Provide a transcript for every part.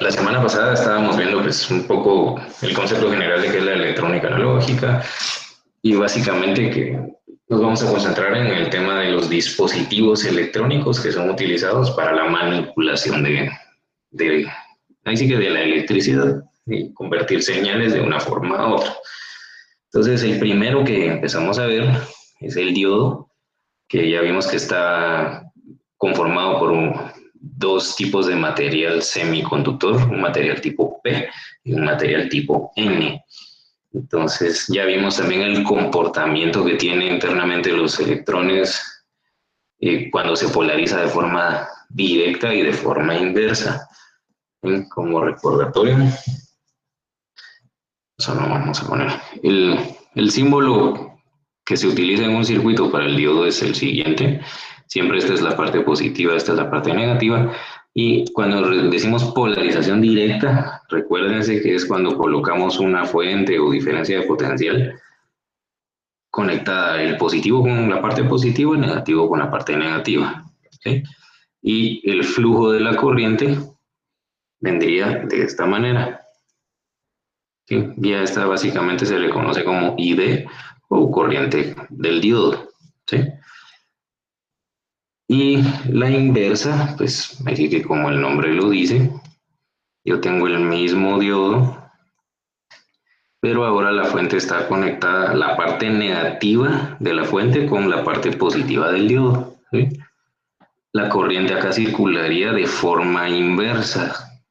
la semana pasada estábamos viendo pues un poco el concepto general de qué es la electrónica analógica y básicamente que nos vamos a concentrar en el tema de los dispositivos electrónicos que son utilizados para la manipulación de ahí sí que de la electricidad y convertir señales de una forma a otra. Entonces, el primero que empezamos a ver es el diodo, que ya vimos que está conformado por dos tipos de material semiconductor, un material tipo P y un material tipo N. Entonces, ya vimos también el comportamiento que tienen internamente los electrones cuando se polariza de forma directa y de forma inversa. Como recordatorio, eso no vamos a poner. El símbolo que se utiliza en un circuito para el diodo es el siguiente. Siempre esta es la parte positiva, esta es la parte negativa. Y cuando decimos polarización directa, recuérdense que es cuando colocamos una fuente o diferencia de potencial conectada el positivo con la parte positiva, el negativo con la parte negativa. ¿Sí? Y el flujo de la corriente vendría de esta manera. ¿Sí? Y a esta básicamente se le conoce como ID o corriente del diodo. ¿Sí? Y la inversa, pues aquí que como el nombre lo dice, yo tengo el mismo diodo, pero ahora la fuente está conectada, la parte negativa de la fuente con la parte positiva del diodo. ¿Sí? La corriente acá circularía de forma inversa.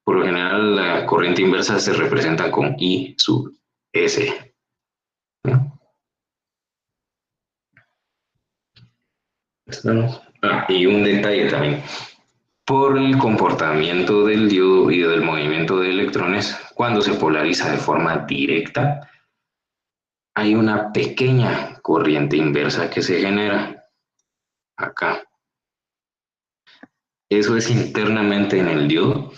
Por lo general, la corriente inversa se representa con I sub S. ¿No? Y un detalle también. Por el comportamiento del diodo y del movimiento de electrones, cuando se polariza de forma directa, hay una pequeña corriente inversa que se genera acá. Eso es internamente en el diodo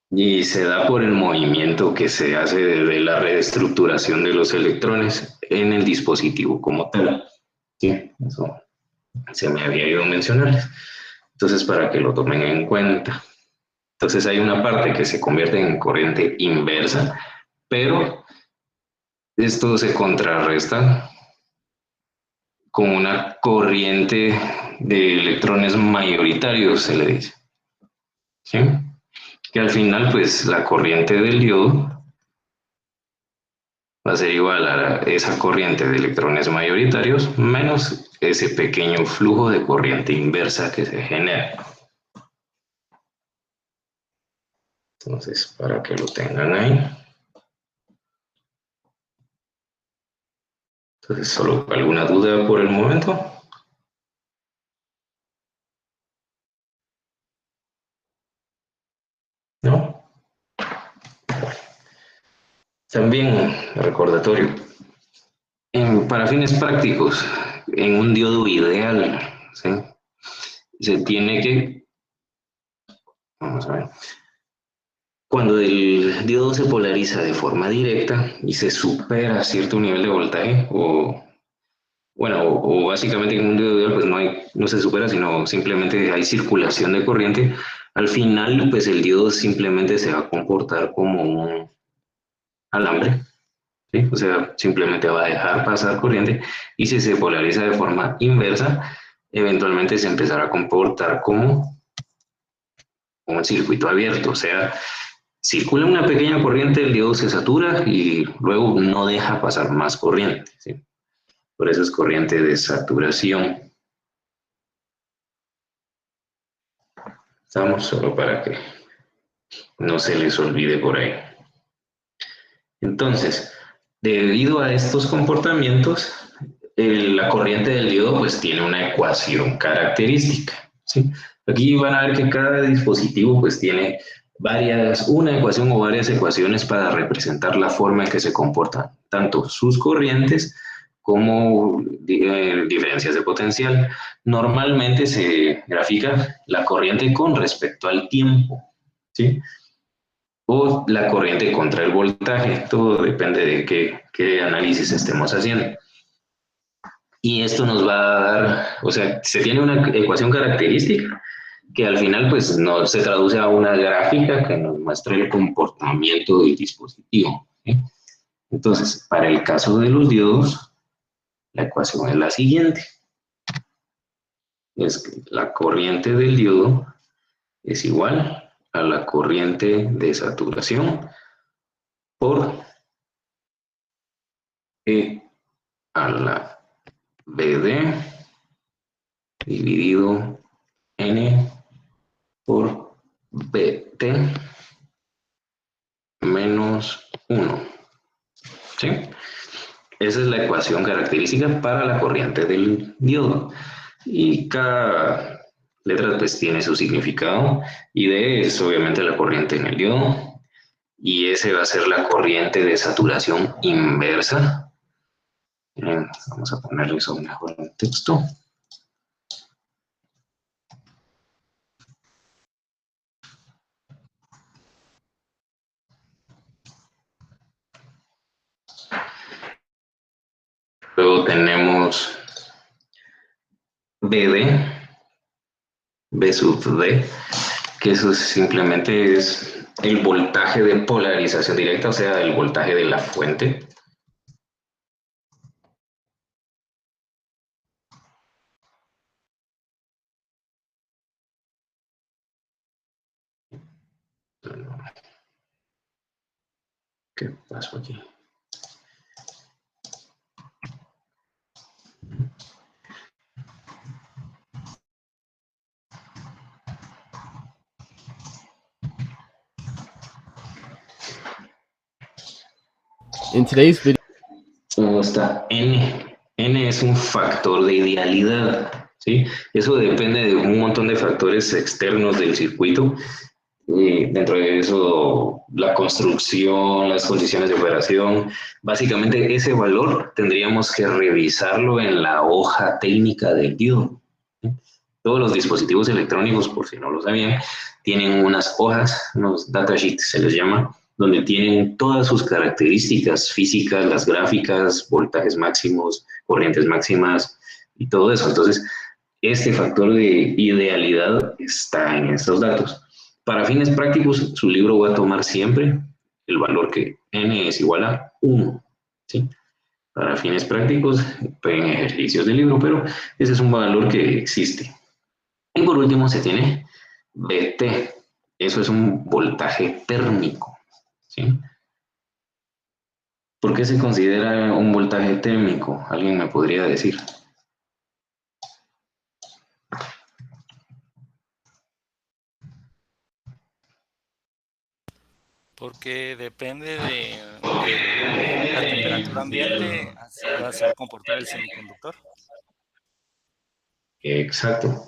y se da por el movimiento que se hace de la reestructuración de los electrones en el dispositivo como tal. Sí, eso se me había ido a mencionarles. Entonces, para que lo tomen en cuenta. Entonces, hay una parte que se convierte en corriente inversa, pero esto se contrarresta con una corriente de electrones mayoritarios, se le dice. ¿Sí? Que al final, pues, la corriente del diodo va a ser igual a esa corriente de electrones mayoritarios menos ese pequeño flujo de corriente inversa que se genera. Entonces, para que lo tengan ahí. Entonces, ¿solo alguna duda por el momento? ¿No? También, recordatorio, para fines prácticos, en un diodo ideal, ¿sí? Se tiene que, vamos a ver, cuando el diodo se polariza de forma directa y se supera cierto nivel de voltaje, o bueno, o básicamente en un diodo ideal pues no se supera, sino simplemente hay circulación de corriente, al final pues el diodo simplemente se va a comportar como un alambre. ¿Sí? O sea, simplemente va a dejar pasar corriente y si se polariza de forma inversa, eventualmente se empezará a comportar como un circuito abierto. O sea, circula una pequeña corriente, el diodo se satura y luego no deja pasar más corriente. ¿Sí? Por eso es corriente de saturación. Estamos solo para que no se les olvide por ahí. Entonces, debido a estos comportamientos, la corriente del diodo pues tiene una ecuación característica. ¿Sí? Aquí van a ver que cada dispositivo pues tiene una ecuación o varias ecuaciones para representar la forma en que se comportan tanto sus corrientes como diferencias de potencial. Normalmente se grafica la corriente con respecto al tiempo, ¿sí? O la corriente contra el voltaje, todo depende de qué análisis estemos haciendo. Y esto nos va a dar, o sea, se tiene una ecuación característica que al final pues no se traduce a una gráfica que nos muestre el comportamiento del dispositivo, ¿sí? Entonces, para el caso de los diodos, la ecuación es la siguiente. Es que la corriente del diodo es igual a la corriente de saturación por E a la BD dividido N por BT menos 1. ¿Sí? Esa es la ecuación característica para la corriente del diodo. Y cada letra pues tiene su significado. Y D es obviamente la corriente en el diodo. Y S va a ser la corriente de saturación inversa. Vamos a ponerle eso mejor en texto. Luego tenemos BD, B sub D, que eso simplemente es el voltaje de polarización directa, o sea, el voltaje de la fuente. ¿Qué pasó aquí? In today's video, Luego está N. N es un factor de idealidad, ¿sí? Eso depende de un montón de factores externos del circuito. Dentro de eso, la construcción, las condiciones de operación. Básicamente, ese valor tendríamos que revisarlo en la hoja técnica del diodo. Todos los dispositivos electrónicos, por si no lo sabían, tienen unas hojas, unos datasheets se les llama, donde tienen todas sus características físicas, las gráficas, voltajes máximos, corrientes máximas y todo eso. Entonces, este factor de idealidad está en estos datos. Para fines prácticos, su libro va a tomar siempre el valor que n es igual a 1, ¿sí? Para fines prácticos, en ejercicios del libro, pero ese es un valor que existe. Y por último se tiene BT, eso es un voltaje térmico, ¿sí? ¿Por qué se considera un voltaje térmico? ¿Alguien me podría decir? Porque depende de la temperatura ambiente, así se va a comportar el semiconductor. Exacto.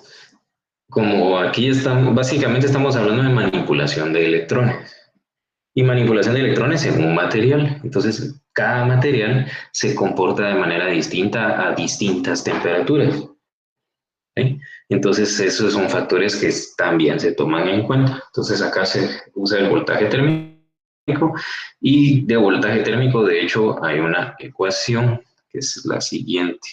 Como aquí estamos, básicamente estamos hablando de manipulación de electrones. Y manipulación de electrones en un material. Entonces, cada material se comporta de manera distinta a distintas temperaturas, ¿sí? Entonces, esos son factores que también se toman en cuenta. Entonces, acá se usa el voltaje térmico y de voltaje térmico, de hecho, hay una ecuación que es la siguiente,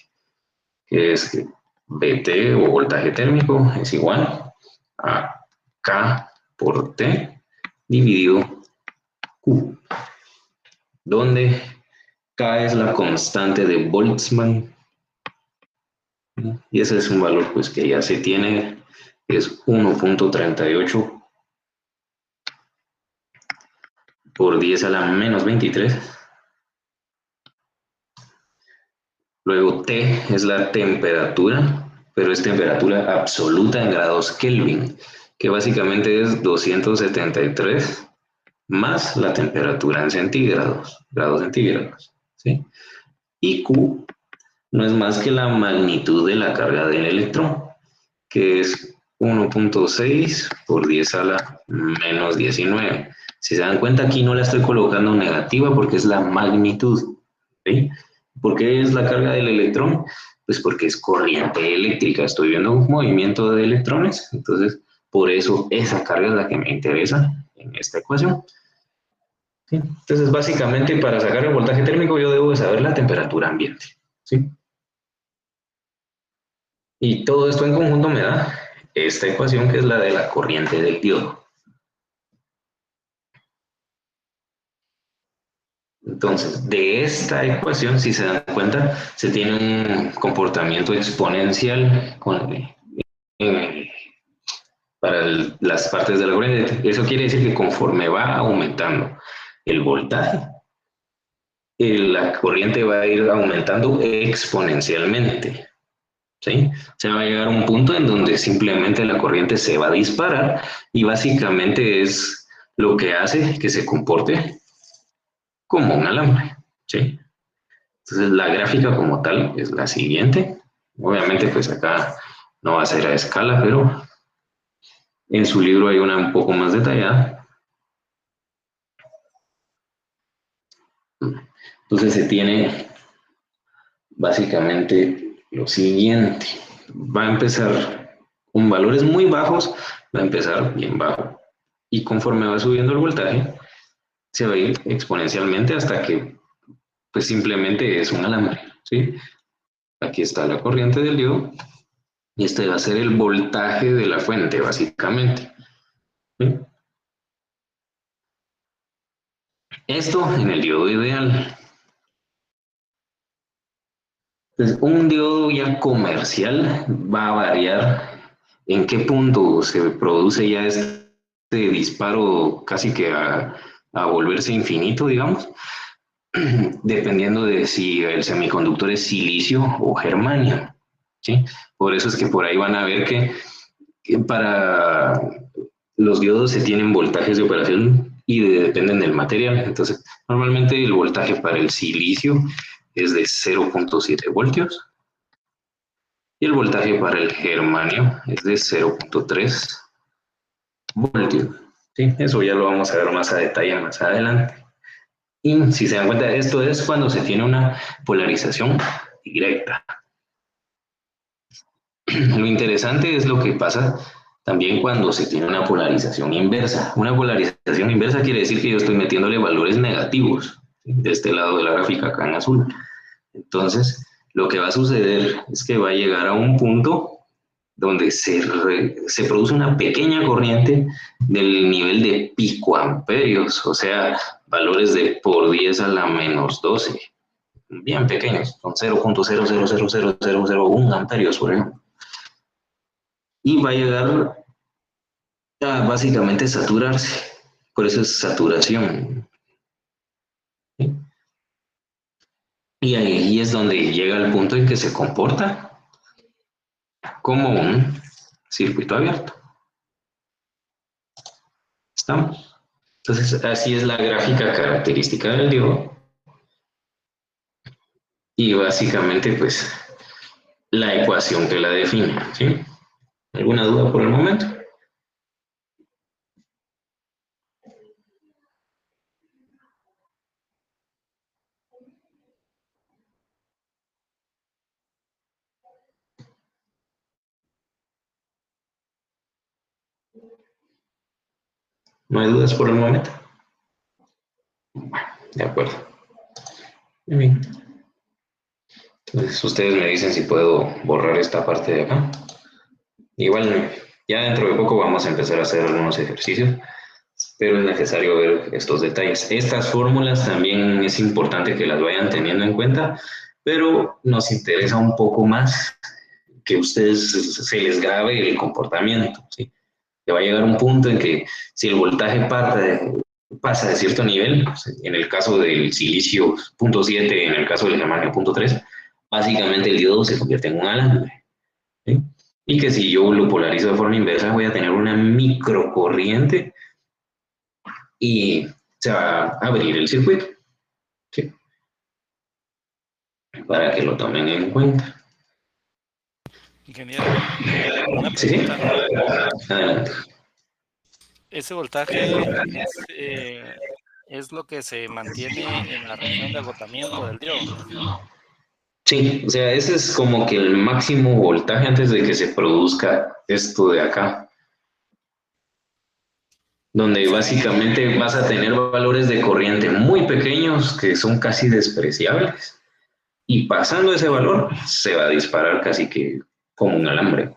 que es que BT o voltaje térmico es igual a K por T dividido Q, donde K es la constante de Boltzmann, y ese es un valor pues que ya se tiene, es 1.38 por 10 a la menos 23. Luego T es la temperatura, pero es temperatura absoluta en grados Kelvin, que básicamente es 273 más la temperatura en centígrados, grados centígrados, ¿sí? Y Q no es más que la magnitud de la carga del electrón, que es 1.6 por 10 a la menos 19. Si se dan cuenta, aquí no la estoy colocando negativa porque es la magnitud, ¿sí? ¿Por qué es la carga del electrón? Pues porque es corriente eléctrica. Estoy viendo un movimiento de electrones, entonces por eso esa carga es la que me interesa en esta ecuación. ¿Sí? Entonces, básicamente, para sacar el voltaje térmico, yo debo de saber la temperatura ambiente, ¿sí? Y todo esto en conjunto me da esta ecuación que es la de la corriente del diodo. Entonces, de esta ecuación, si se dan cuenta, se tiene un comportamiento exponencial para las partes de la corriente. Eso quiere decir que conforme va aumentando el voltaje, la corriente va a ir aumentando exponencialmente. ¿Sí? Se va a llegar a un punto en donde simplemente la corriente se va a disparar y básicamente es lo que hace que se comporte como un alambre. ¿Sí? Entonces la gráfica como tal es la siguiente. Obviamente pues acá no va a ser a escala, pero en su libro hay una un poco más detallada. Entonces se tiene básicamente lo siguiente. Va a empezar con valores muy bajos, va a empezar bien bajo. Y conforme va subiendo el voltaje, se va a ir exponencialmente hasta que pues simplemente es un alambre. ¿Sí? Aquí está la corriente del diodo y este va a ser el voltaje de la fuente, básicamente. ¿Sí? Esto en el diodo ideal. Entonces, un diodo ya comercial va a variar en qué punto se produce ya este disparo casi que a volverse infinito, digamos, dependiendo de si el semiconductor es silicio o germanio. ¿Sí? Por eso es que por ahí van a ver que para los diodos se tienen voltajes de operación y dependen del material. Entonces, normalmente el voltaje para el silicio es de 0.7 voltios y el voltaje para el germanio es de 0.3 voltios. ¿Sí? Eso ya lo vamos a ver más a detalle más adelante. Y si se dan cuenta, esto es cuando se tiene una polarización directa. Lo interesante es lo que pasa también cuando se tiene una polarización inversa. Una polarización inversa quiere decir que yo estoy metiéndole valores negativos, ¿sí? De este lado de la gráfica acá en azul. Entonces, lo que va a suceder es que va a llegar a un punto donde se produce una pequeña corriente del nivel de picoamperios, o sea, valores de por 10 a la menos 12, bien pequeños, son 0.00000001 amperios, por ejemplo. Y va a llegar a básicamente saturarse, por eso es saturación. ¿Sí? Y ahí es donde llega el punto en que se comporta como un circuito abierto. ¿Estamos? Entonces, así es la gráfica característica del diodo. Y básicamente, pues, la ecuación que la define. ¿Sí? ¿Alguna duda por el momento? ¿No hay dudas por el momento? De acuerdo. Muy bien. Entonces, ustedes me dicen si puedo borrar esta parte de acá. Igual, ya dentro de poco vamos a empezar a hacer algunos ejercicios, pero es necesario ver estos detalles. Estas fórmulas también es importante que las vayan teniendo en cuenta, pero nos interesa un poco más que a ustedes se les grabe el comportamiento, ¿sí? Que va a llegar un punto en que si el voltaje pasa de cierto nivel, en el caso del silicio 0.7, en el caso del germanio 0.3, básicamente el diodo se convierte en un alambre, ¿sí? Y que si yo lo polarizo de forma inversa, voy a tener una microcorriente y se va a abrir el circuito, ¿sí? Para que lo tomen en cuenta. Ingeniero, una ¿Sí? ¿Sí? pregunta. Adelante. ¿Ese voltaje es lo que se mantiene en la región de agotamiento del diodo? Sí, o sea, ese es como que el máximo voltaje antes de que se produzca esto de acá, donde Sí, básicamente vas a tener valores de corriente muy pequeños que son casi despreciables y pasando ese valor se va a disparar casi que como un alambre.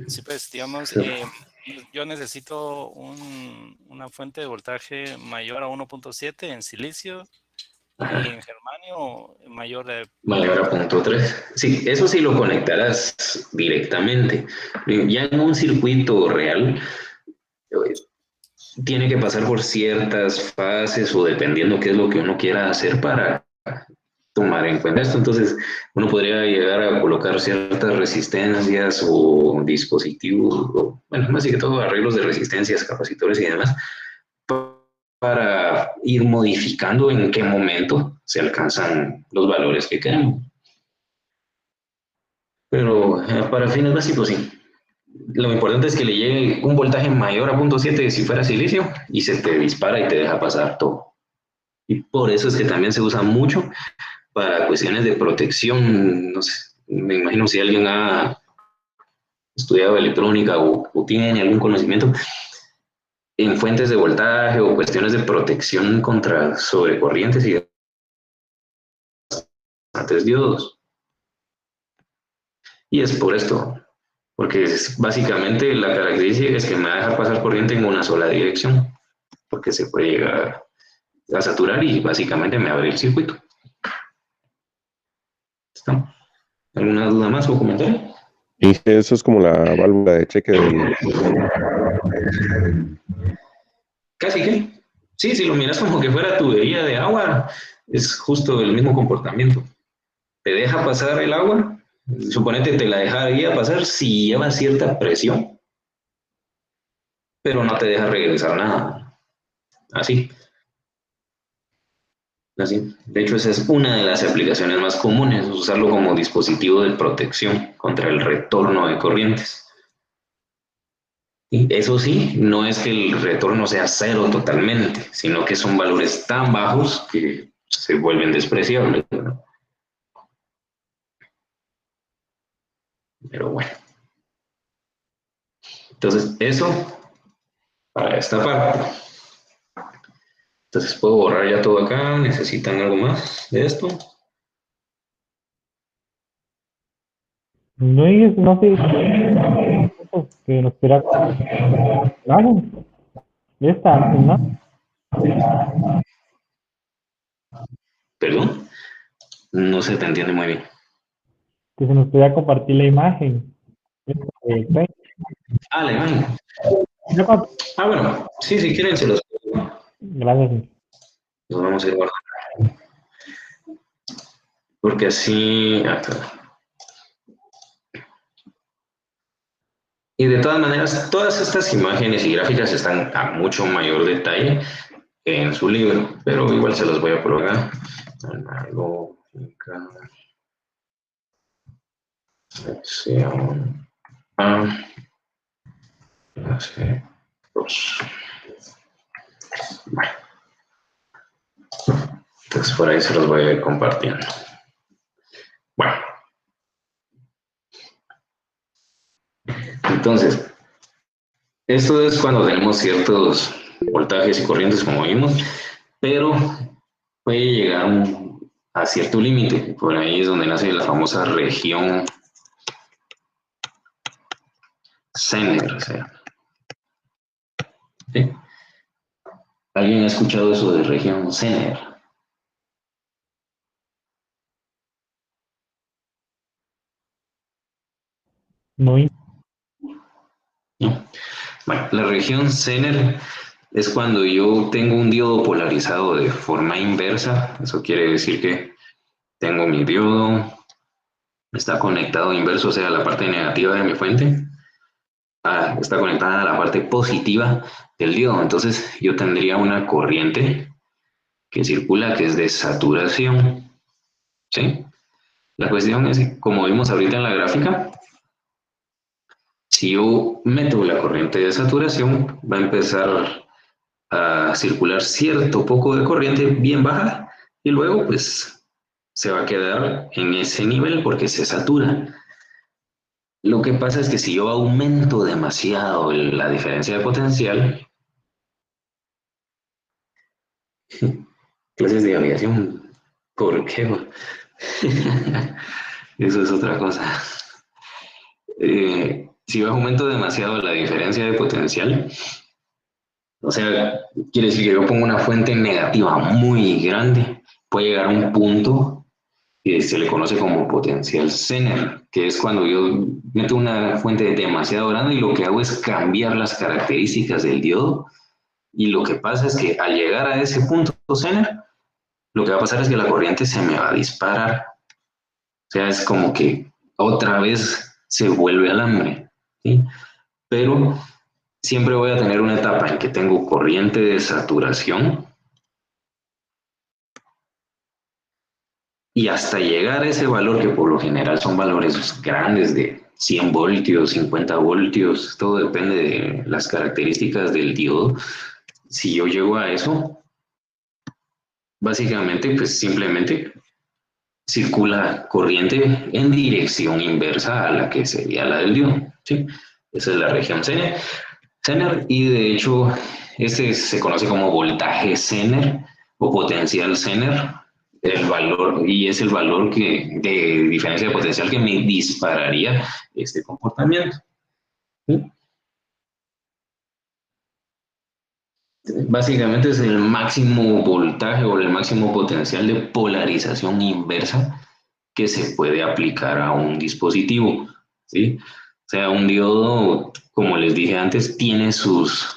Sí, pues, digamos, yo necesito una fuente de voltaje mayor a 1.7 en silicio y en germanio mayor de... Mayor a punto 3. Sí, eso sí lo conectarás directamente. Ya en un circuito real, eh, tiene que pasar por ciertas fases o dependiendo qué es lo que uno quiera hacer para tomar en cuenta esto. Entonces, uno podría llegar a colocar ciertas resistencias o dispositivos, o, bueno, más que todo arreglos de resistencias, capacitores y demás, para ir modificando en qué momento se alcanzan los valores que queremos. Pero para fines básicos, sí. Lo importante es que le llegue un voltaje mayor a 0.7 si fuera silicio y se te dispara y te deja pasar todo. Y por eso es que también se usa mucho para cuestiones de protección. No sé, me imagino si alguien ha estudiado electrónica o tiene algún conocimiento en fuentes de voltaje o cuestiones de protección contra sobrecorrientes y bastantes diodos. Y es por esto, porque es, básicamente la característica es que me va a dejar pasar corriente en una sola dirección, porque se puede llegar a saturar y básicamente me abre el circuito. ¿Está? ¿Alguna duda más o comentario? Y eso es como la válvula de cheque del... Casi que. Sí, si lo miras como que fuera tubería de agua, es justo el mismo comportamiento. Te deja pasar el agua, suponete te la dejaría pasar si lleva cierta presión, pero no te deja regresar nada. Así, así. De hecho, esa es una de las aplicaciones más comunes, usarlo como dispositivo de protección contra el retorno de corrientes. Y eso sí, no es que el retorno sea cero totalmente, sino que son valores tan bajos que se vuelven despreciables, ¿no? Pero bueno, entonces eso para esta parte. Entonces puedo borrar ya todo acá. ¿Necesitan algo más de esto? No, no sé que nos espera. Claro, ya está, ¿no? Perdón, no se te entiende muy bien. Que se nos pueda compartir la imagen. Pues, Ah, la imagen. yo Ah, bueno, sí, si quieren se gracias. los vamos a ir guardando. Porque así, acá. Y de todas maneras, todas estas imágenes y gráficas están a mucho mayor detalle en su libro, pero igual se los voy a colocar. Analógica, sección A, C2. Bueno, entonces por ahí se los voy a ir compartiendo. Bueno, entonces, esto es cuando tenemos ciertos voltajes y corrientes, como vimos, pero puede llegar a cierto límite. Por ahí es donde nace la famosa región Zener. O sea, ¿sí? ¿Alguien ha escuchado eso de región Zener? No, ¿No? Bueno, la región Zener es cuando yo tengo un diodo polarizado de forma inversa. Eso quiere decir que tengo mi diodo, está conectado inverso, o sea, la parte negativa de mi fuente, está conectada a la parte positiva del diodo. Entonces yo tendría una corriente que circula que es de saturación. ¿Sí? La cuestión es, como vimos ahorita en la gráfica, si yo meto la corriente de saturación, va a empezar a circular cierto poco de corriente bien baja y luego pues se va a quedar en ese nivel porque se satura. Lo que pasa es que si yo aumento demasiado la diferencia de potencial, clases de aviación, ¿por qué? Eso es otra cosa. si aumento demasiado la diferencia de potencial, o sea, quiere decir que yo pongo una fuente negativa muy grande, puede llegar a un punto que se le conoce como potencial Zener, que es cuando yo meto una fuente demasiado grande y lo que hago es cambiar las características del diodo, y lo que pasa es que al llegar a ese punto Zener, lo que va a pasar es que la corriente se me va a disparar. O sea, es como que otra vez se vuelve alambre, ¿sí? Pero siempre voy a tener una etapa en que tengo corriente de saturación y hasta llegar a ese valor, que por lo general son valores grandes de 100 voltios, 50 voltios, todo depende de las características del diodo. Si yo llego a eso, básicamente, pues simplemente circula corriente en dirección inversa a la que sería la del diodo, ¿sí? Esa es la región Zener. Y de hecho, este se conoce como voltaje Zener o potencial Zener, el valor, y es el valor que, de diferencia de potencial, que me dispararía este comportamiento, ¿sí? Básicamente es el máximo voltaje o el máximo potencial de polarización inversa que se puede aplicar a un dispositivo, ¿sí? O sea, un diodo, como les dije antes, tiene sus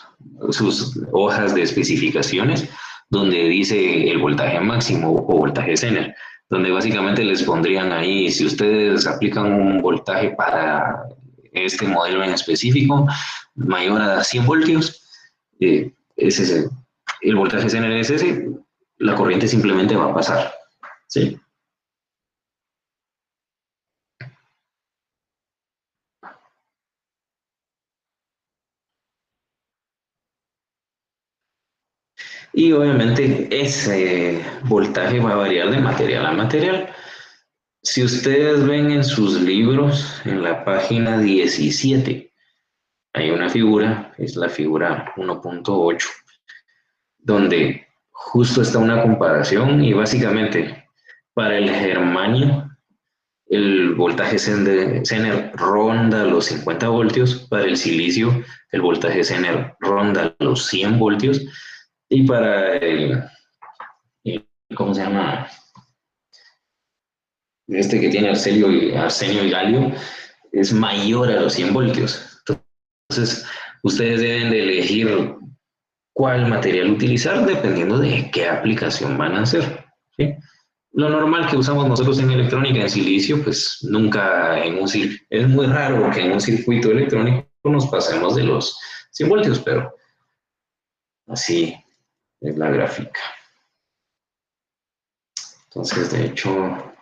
hojas de especificaciones donde dice el voltaje máximo o voltaje Zener, donde básicamente les pondrían ahí, si ustedes aplican un voltaje para este modelo en específico mayor a 100 voltios, ese es el voltaje Zener es ese, la corriente simplemente va a pasar, ¿sí? Y obviamente ese voltaje va a variar de material a material. Si ustedes ven en sus libros, en la página 17, hay una figura, es la figura 1.8, donde justo está una comparación y básicamente para el germanio el voltaje Zener ronda los 50 voltios, para el silicio el voltaje Zener ronda los 100 voltios, y para ¿cómo se llama? Este que tiene arsenio y galio, es mayor a los 100 voltios. Entonces, ustedes deben de elegir cuál material utilizar dependiendo de qué aplicación van a hacer, ¿sí? Lo normal que usamos nosotros en electrónica, en silicio, pues nunca en un circuito, es muy raro que en un circuito electrónico nos pasemos de los 100 voltios, pero así es la gráfica. Entonces, de hecho,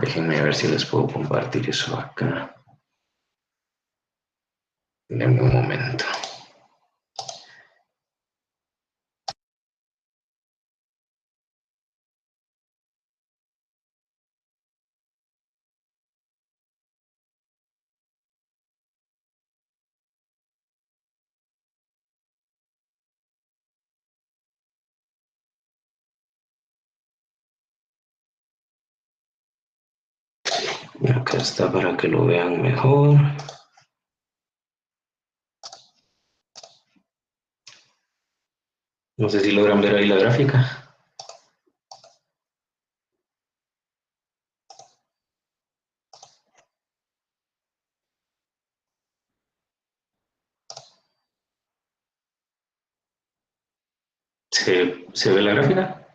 déjenme ver si les puedo compartir eso acá. Denme un momento. Acá está para que lo vean mejor. No sé si logran ver ahí la gráfica. ¿Se ve la gráfica?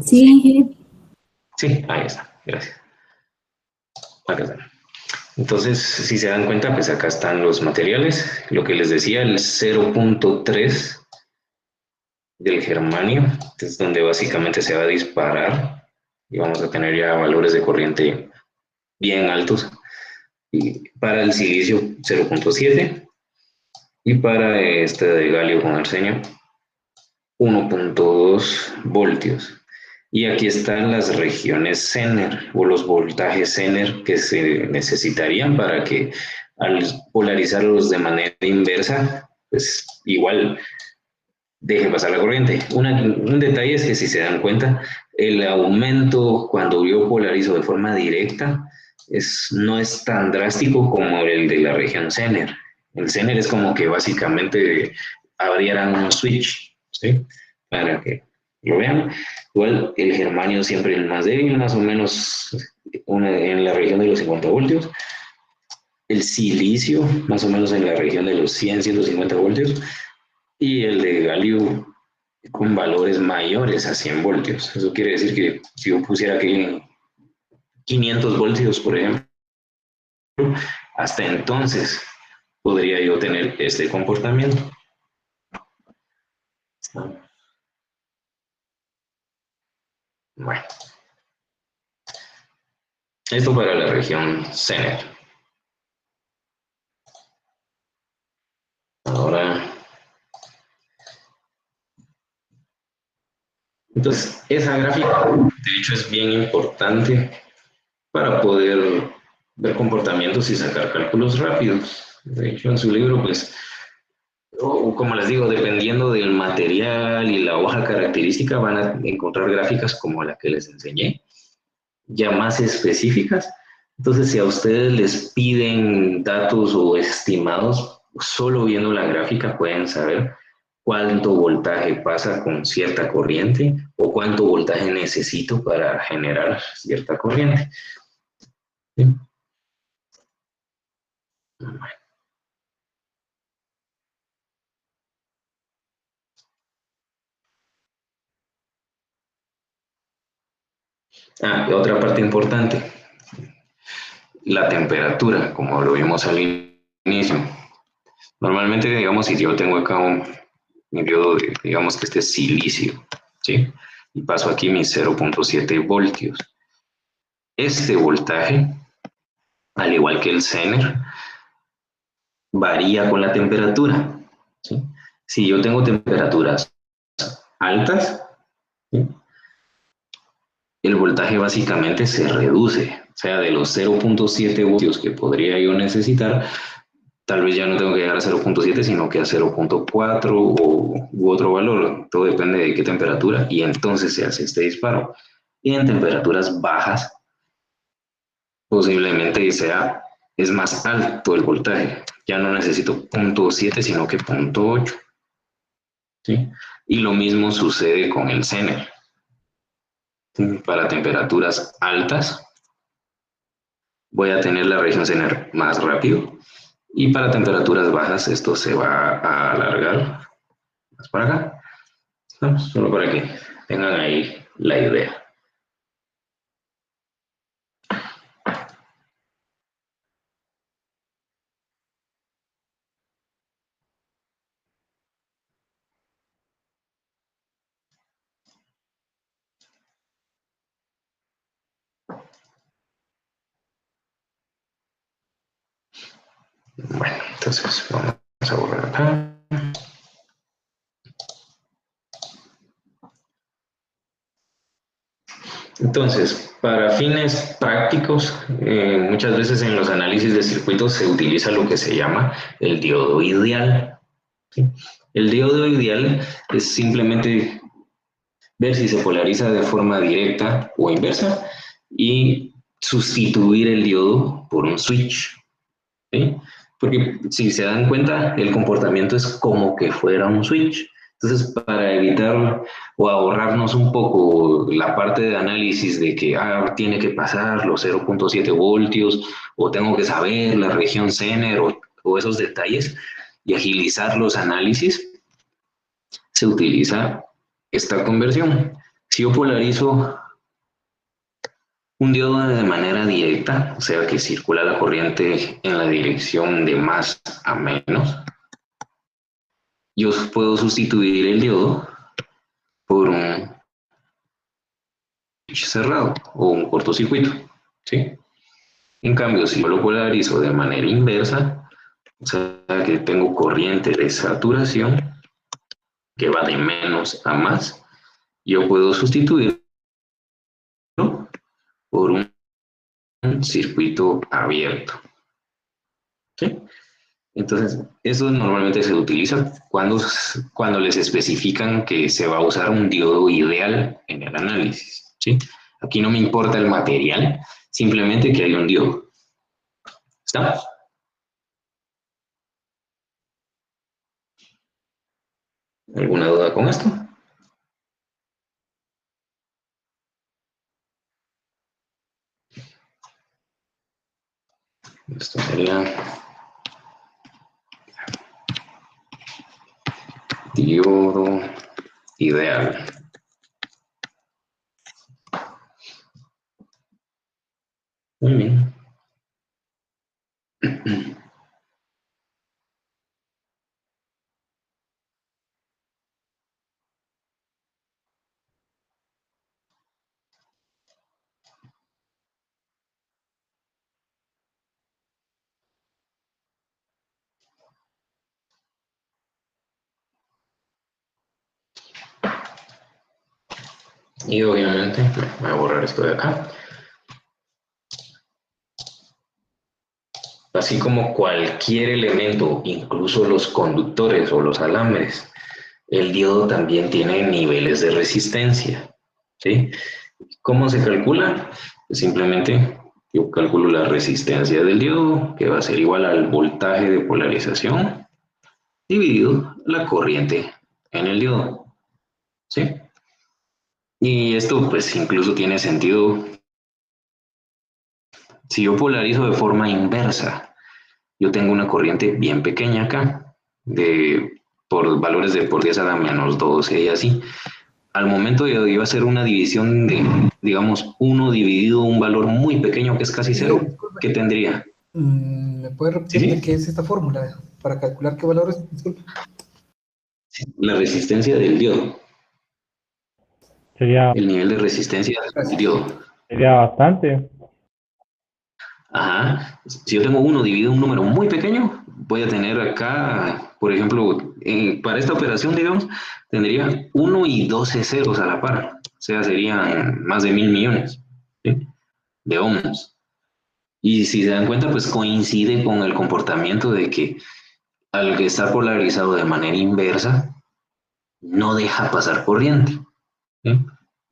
Sí, Sí, ahí está. Gracias. Acá está. Entonces, si se dan cuenta, pues acá están los materiales. Lo que les decía, el 0.3 del germanio, es donde básicamente se va a disparar y vamos a tener ya valores de corriente bien altos. Y para el silicio 0.7 y para este de galio con arsenio 1.2 voltios. Y aquí están las regiones Zener o los voltajes Zener que se necesitarían para que al polarizarlos de manera inversa, pues igual dejen pasar la corriente. Un detalle es que si se dan cuenta, el aumento cuando yo polarizo de forma directa no es tan drástico como el de la región Zener. El Zener es como que básicamente abrieran un switch, ¿sí? Para que lo vean. Igual el germanio siempre el más débil, más o menos en la región de los 50 voltios. El silicio, más o menos en la región de los 100, 150 voltios. Y el de galio con valores mayores a 100 voltios. Eso quiere decir que si yo pusiera aquí 500 voltios, por ejemplo, hasta entonces podría yo tener este comportamiento. Bueno, esto para la región Zener. Ahora, entonces, esa gráfica, de hecho, es bien importante para poder ver comportamientos y sacar cálculos rápidos. De hecho, en su libro, pues, como les digo, dependiendo del material y la hoja característica, van a encontrar gráficas como la que les enseñé, ya más específicas. Entonces, si a ustedes les piden datos o estimados, solo viendo la gráfica pueden saber cuánto voltaje pasa con cierta corriente o cuánto voltaje necesito para generar cierta corriente. ¿Sí? Y otra parte importante, la temperatura, como lo vimos al inicio. Normalmente, digamos, si yo tengo acá un diodo, digamos que este es silicio, ¿sí? Y paso aquí mis 0.7 voltios. Este voltaje, al igual que el Zener, varía con la temperatura, ¿sí? Si yo tengo temperaturas altas, ¿sí? El voltaje básicamente se reduce, o sea, de los 0.7 voltios que podría yo necesitar, tal vez ya no tengo que llegar a 0.7, sino que a 0.4 u otro valor, todo depende de qué temperatura, y entonces se hace este disparo. Y en temperaturas bajas, posiblemente es más alto el voltaje, ya no necesito 0.7, sino que 0.8, ¿sí? Y lo mismo sucede con el Zener. Para temperaturas altas, voy a tener la región Zener más rápido, y para temperaturas bajas esto se va a alargar más para acá. ¿No? Solo para que tengan ahí la idea. Bueno, entonces vamos a borrar acá. Entonces, para fines prácticos, muchas veces en los análisis de circuitos se utiliza lo que se llama el diodo ideal, ¿sí? El diodo ideal es simplemente ver si se polariza de forma directa o inversa y sustituir el diodo por un switch, ¿sí? Porque si se dan cuenta, el comportamiento es como que fuera un switch. Entonces, para evitar o ahorrarnos un poco la parte de análisis de que tiene que pasar los 0.7 voltios o tengo que saber la región Zener o esos detalles y agilizar los análisis, se utiliza esta conversión. Si yo polarizo un diodo de manera directa, o sea que circula la corriente en la dirección de más a menos, yo puedo sustituir el diodo por un switch cerrado o un cortocircuito, ¿sí? En cambio, si yo lo polarizo de manera inversa, o sea que tengo corriente de saturación que va de menos a más, yo puedo sustituirlo por un circuito abierto, ¿sí? Entonces, eso normalmente se utiliza cuando les especifican que se va a usar un diodo ideal en el análisis, ¿sí? Aquí no me importa el material, simplemente que hay un diodo. ¿Está? ¿Alguna duda con esto? Esto sería diodo ideal. Muy bien. Y obviamente voy a borrar esto de acá. Así como cualquier elemento, incluso los conductores o los alambres, el diodo también tiene niveles de resistencia, ¿sí? ¿Cómo se calcula? Pues simplemente yo calculo la resistencia del diodo, que va a ser igual al voltaje de polarización, dividido la corriente en el diodo, ¿sí? Y esto pues incluso tiene sentido si yo polarizo de forma inversa. Yo tengo una corriente bien pequeña acá, por valores de por 10 a la menos 12 y así. Al momento de yo hacer una división de, digamos, 1 dividido un valor muy pequeño que es casi cero, Disculpe, ¿qué tendría? ¿me puede repetir ¿Sí? de qué es esta fórmula para calcular qué valores? Disculpe. La resistencia del diodo, Sería, el nivel de resistencia del diodo. sería bastante. Ajá. Si yo tengo 1 dividido un número muy pequeño, voy a tener acá, por ejemplo, para esta operación, digamos, tendría 1 y 12 ceros a la par. O sea, serían más de 1000 millones, ¿sí?, de ohms. Y si se dan cuenta, pues coincide con el comportamiento de que al que está polarizado de manera inversa, no deja pasar corriente, ¿sí?,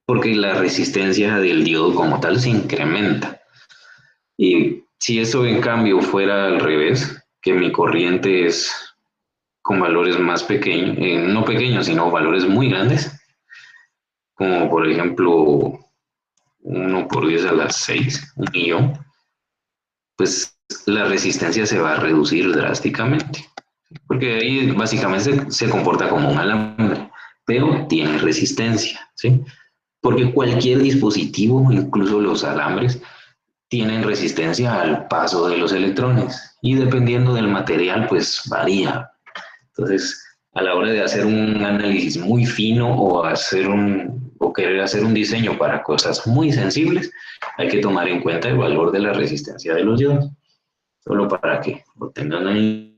porque la resistencia del diodo como tal se incrementa. Y si eso en cambio fuera al revés, que mi corriente es con valores más pequeños, no pequeños, sino valores muy grandes, como por ejemplo 1 por 10 a la 6, 1 millón, pues la resistencia se va a reducir drásticamente, porque ahí básicamente se comporta como un alambre, pero tiene resistencia, ¿sí? Porque cualquier dispositivo, incluso los alambres, tienen resistencia al paso de los electrones y dependiendo del material, pues varía. Entonces, a la hora de hacer un análisis muy fino o querer hacer un diseño para cosas muy sensibles, hay que tomar en cuenta el valor de la resistencia de los diodos, solo para que lo tengan ahí.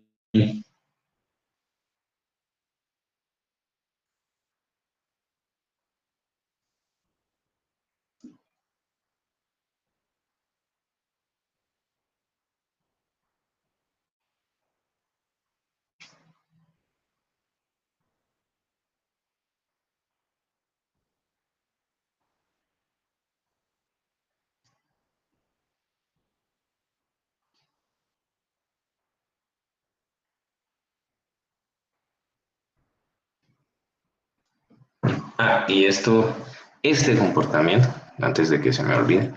Y este comportamiento, antes de que se me olvide,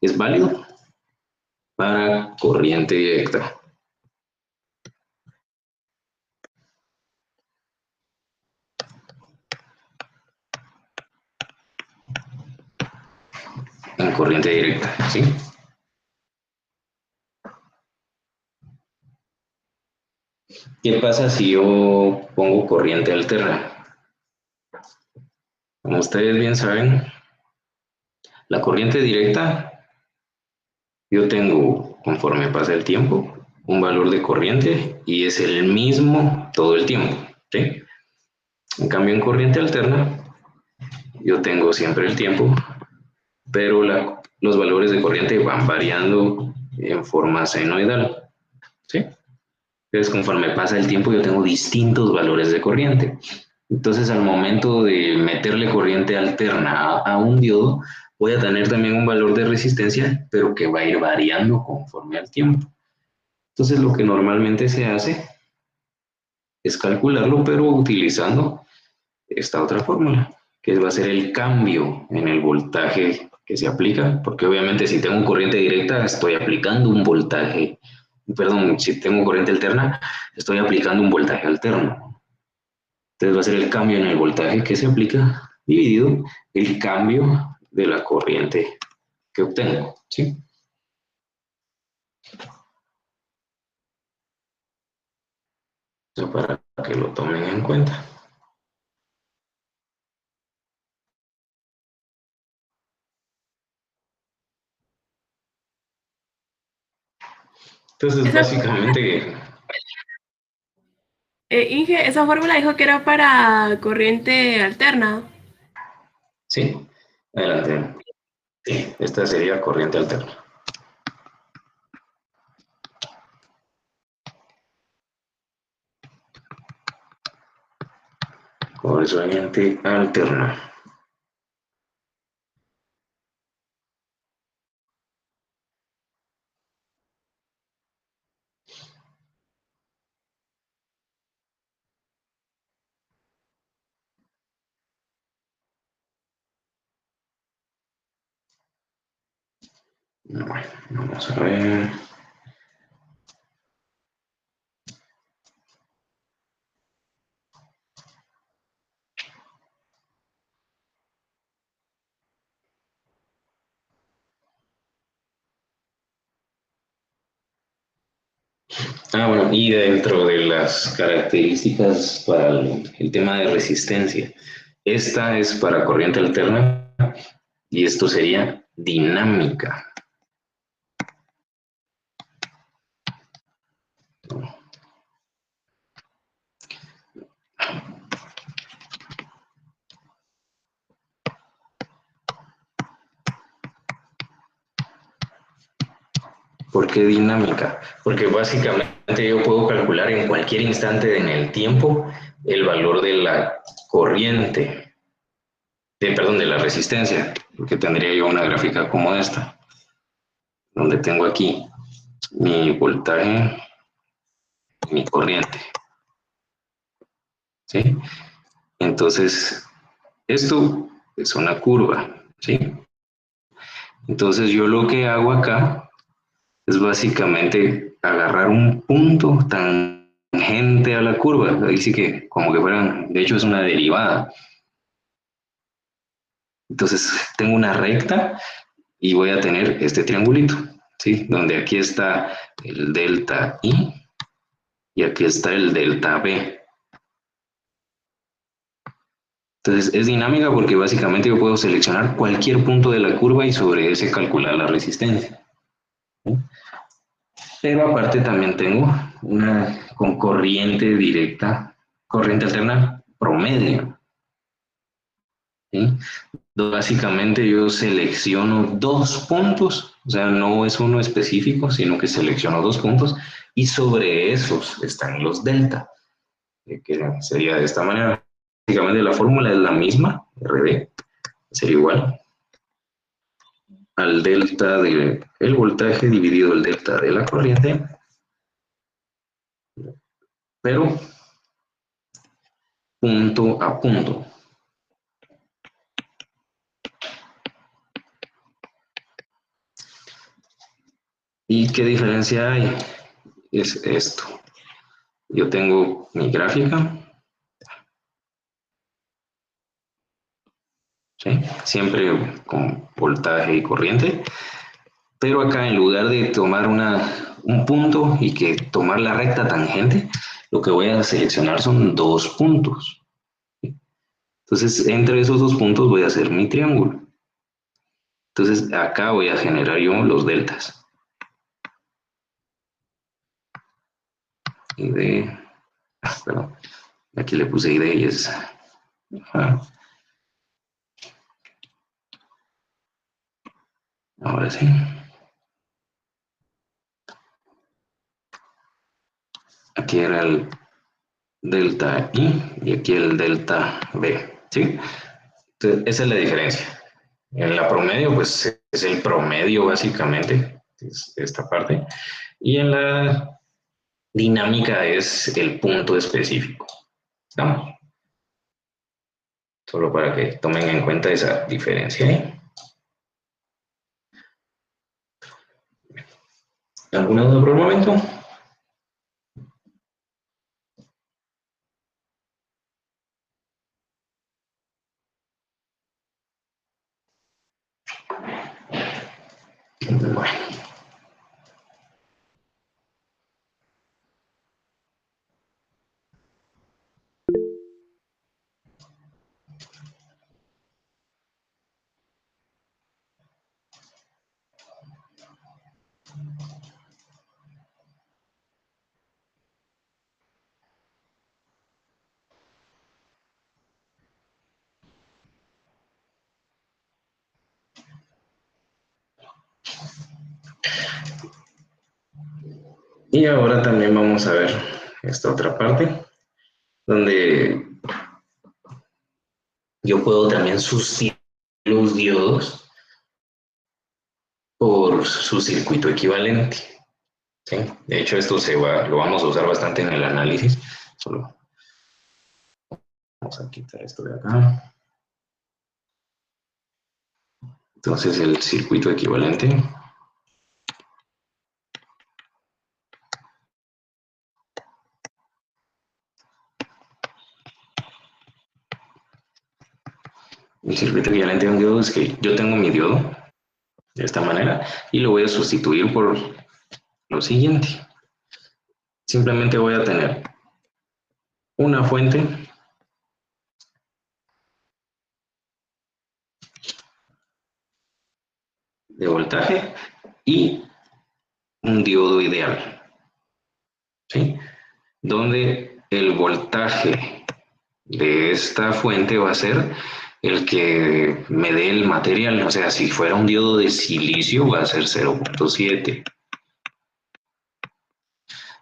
es válido para corriente directa. En corriente directa, ¿sí? ¿Qué pasa si yo pongo corriente alterna? Como ustedes bien saben, la corriente directa, yo tengo, conforme pasa el tiempo, un valor de corriente y es el mismo todo el tiempo, ¿sí? En cambio, en corriente alterna, yo tengo siempre el tiempo, pero los valores de corriente van variando en forma senoidal, ¿sí? Entonces, conforme pasa el tiempo, yo tengo distintos valores de corriente. Entonces, al momento de meterle corriente alterna a un diodo, voy a tener también un valor de resistencia, pero que va a ir variando conforme al tiempo. Entonces, lo que normalmente se hace es calcularlo, pero utilizando esta otra fórmula, que va a ser el cambio en el voltaje que se aplica, porque obviamente si tengo corriente directa estoy aplicando un voltaje, perdón, si tengo corriente alterna estoy aplicando un voltaje alterno. Entonces va a ser el cambio en el voltaje que se aplica dividido el cambio de la corriente que obtengo, ¿sí? Eso para que lo tomen en cuenta. Entonces, Esa, básicamente, Inge, esa fórmula dijo que era para corriente alterna. sí, adelante. Sí, esta sería corriente alterna. Corriente alterna. Bueno, vamos a ver. Bueno, y dentro de las características para el tema de resistencia, esta es para corriente alterna y esto sería dinámica. ¿Por qué dinámica? Porque básicamente yo puedo calcular en cualquier instante en el tiempo el valor de la corriente, perdón, de la resistencia, porque tendría yo una gráfica como esta, donde tengo aquí mi voltaje y mi corriente, ¿sí? Entonces, esto es una curva, ¿sí? Entonces yo lo que hago acá es básicamente agarrar un punto tangente a la curva, ahí sí que como que fueran, de hecho es una derivada. Entonces tengo una recta y voy a tener este triangulito, ¿sí? Donde aquí está el delta I y aquí está el delta B. Entonces es dinámica porque básicamente yo puedo seleccionar cualquier punto de la curva y sobre ese calcular la resistencia, ¿sí? Pero aparte también tengo una con corriente directa, corriente alterna promedio, ¿sí? Básicamente yo selecciono dos puntos, o sea, no es uno específico, sino que selecciono dos puntos y sobre esos están los delta, que sería de esta manera. Básicamente la fórmula es la misma, RD, sería igual al delta del voltaje dividido el delta de la corriente, pero punto a punto. ¿Y qué diferencia hay? Es esto. Yo tengo mi gráfica, ¿sí? Siempre con voltaje y corriente, pero acá en lugar de tomar un punto y que tomar la recta tangente, lo que voy a seleccionar son dos puntos. Entonces, entre esos dos puntos voy a hacer mi triángulo. Entonces, acá voy a generar yo los deltas. ID, perdón, aquí le puse ID y es... Ahora sí. Aquí era el delta I y aquí el delta B, ¿sí? Entonces, esa es la diferencia. En la promedio, pues es el promedio básicamente, es esta parte. Y en la dinámica es el punto específico. ¿Estamos? Solo para que tomen en cuenta esa diferencia ahí. ¿Alguna duda por el momento? Bueno. Y ahora también vamos a ver esta otra parte, donde yo puedo también sustituir los diodos por su circuito equivalente. ¿Sí? De hecho, esto lo vamos a usar bastante en el análisis. Solo vamos a quitar esto de acá. Entonces, el circuito equivalente. El circuito equivalente de un diodo es que yo tengo mi diodo de esta manera y lo voy a sustituir por lo siguiente. Simplemente voy a tener una fuente de voltaje y un diodo ideal, ¿sí? Donde el voltaje de esta fuente va a ser el que me dé el material. O sea, si fuera un diodo de silicio va a ser 0.7.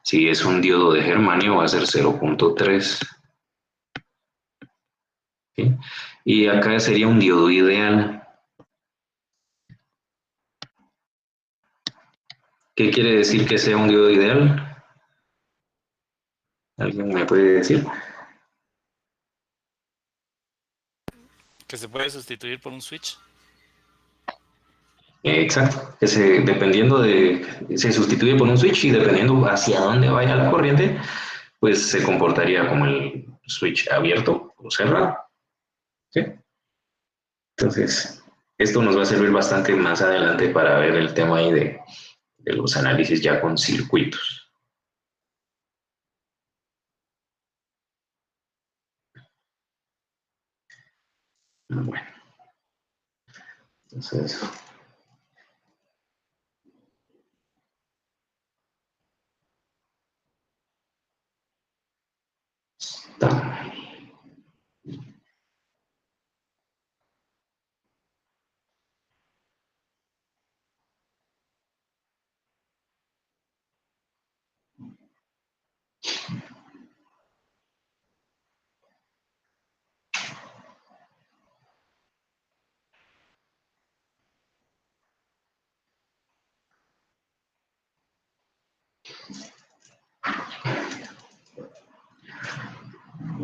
Si es un diodo de germanio va a ser 0.3. ¿Sí? Y acá sería un diodo ideal. ¿Qué quiere decir que sea un diodo ideal? ¿Alguien me puede decir? Que se puede sustituir por un switch. Exacto, que se sustituye por un switch y dependiendo hacia dónde vaya la corriente, pues se comportaría como el switch abierto o cerrado. ¿Sí? Entonces, esto nos va a servir bastante más adelante para ver el tema ahí de los análisis ya con circuitos. Bueno, entonces... Está.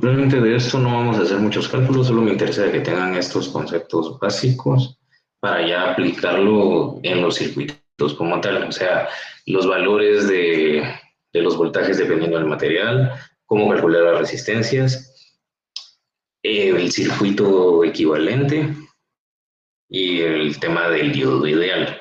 Realmente de esto no vamos a hacer muchos cálculos, solo me interesa que tengan estos conceptos básicos para ya aplicarlo en los circuitos como tal, o sea, los valores de los voltajes dependiendo del material, cómo calcular las resistencias, el circuito equivalente y el tema del diodo ideal.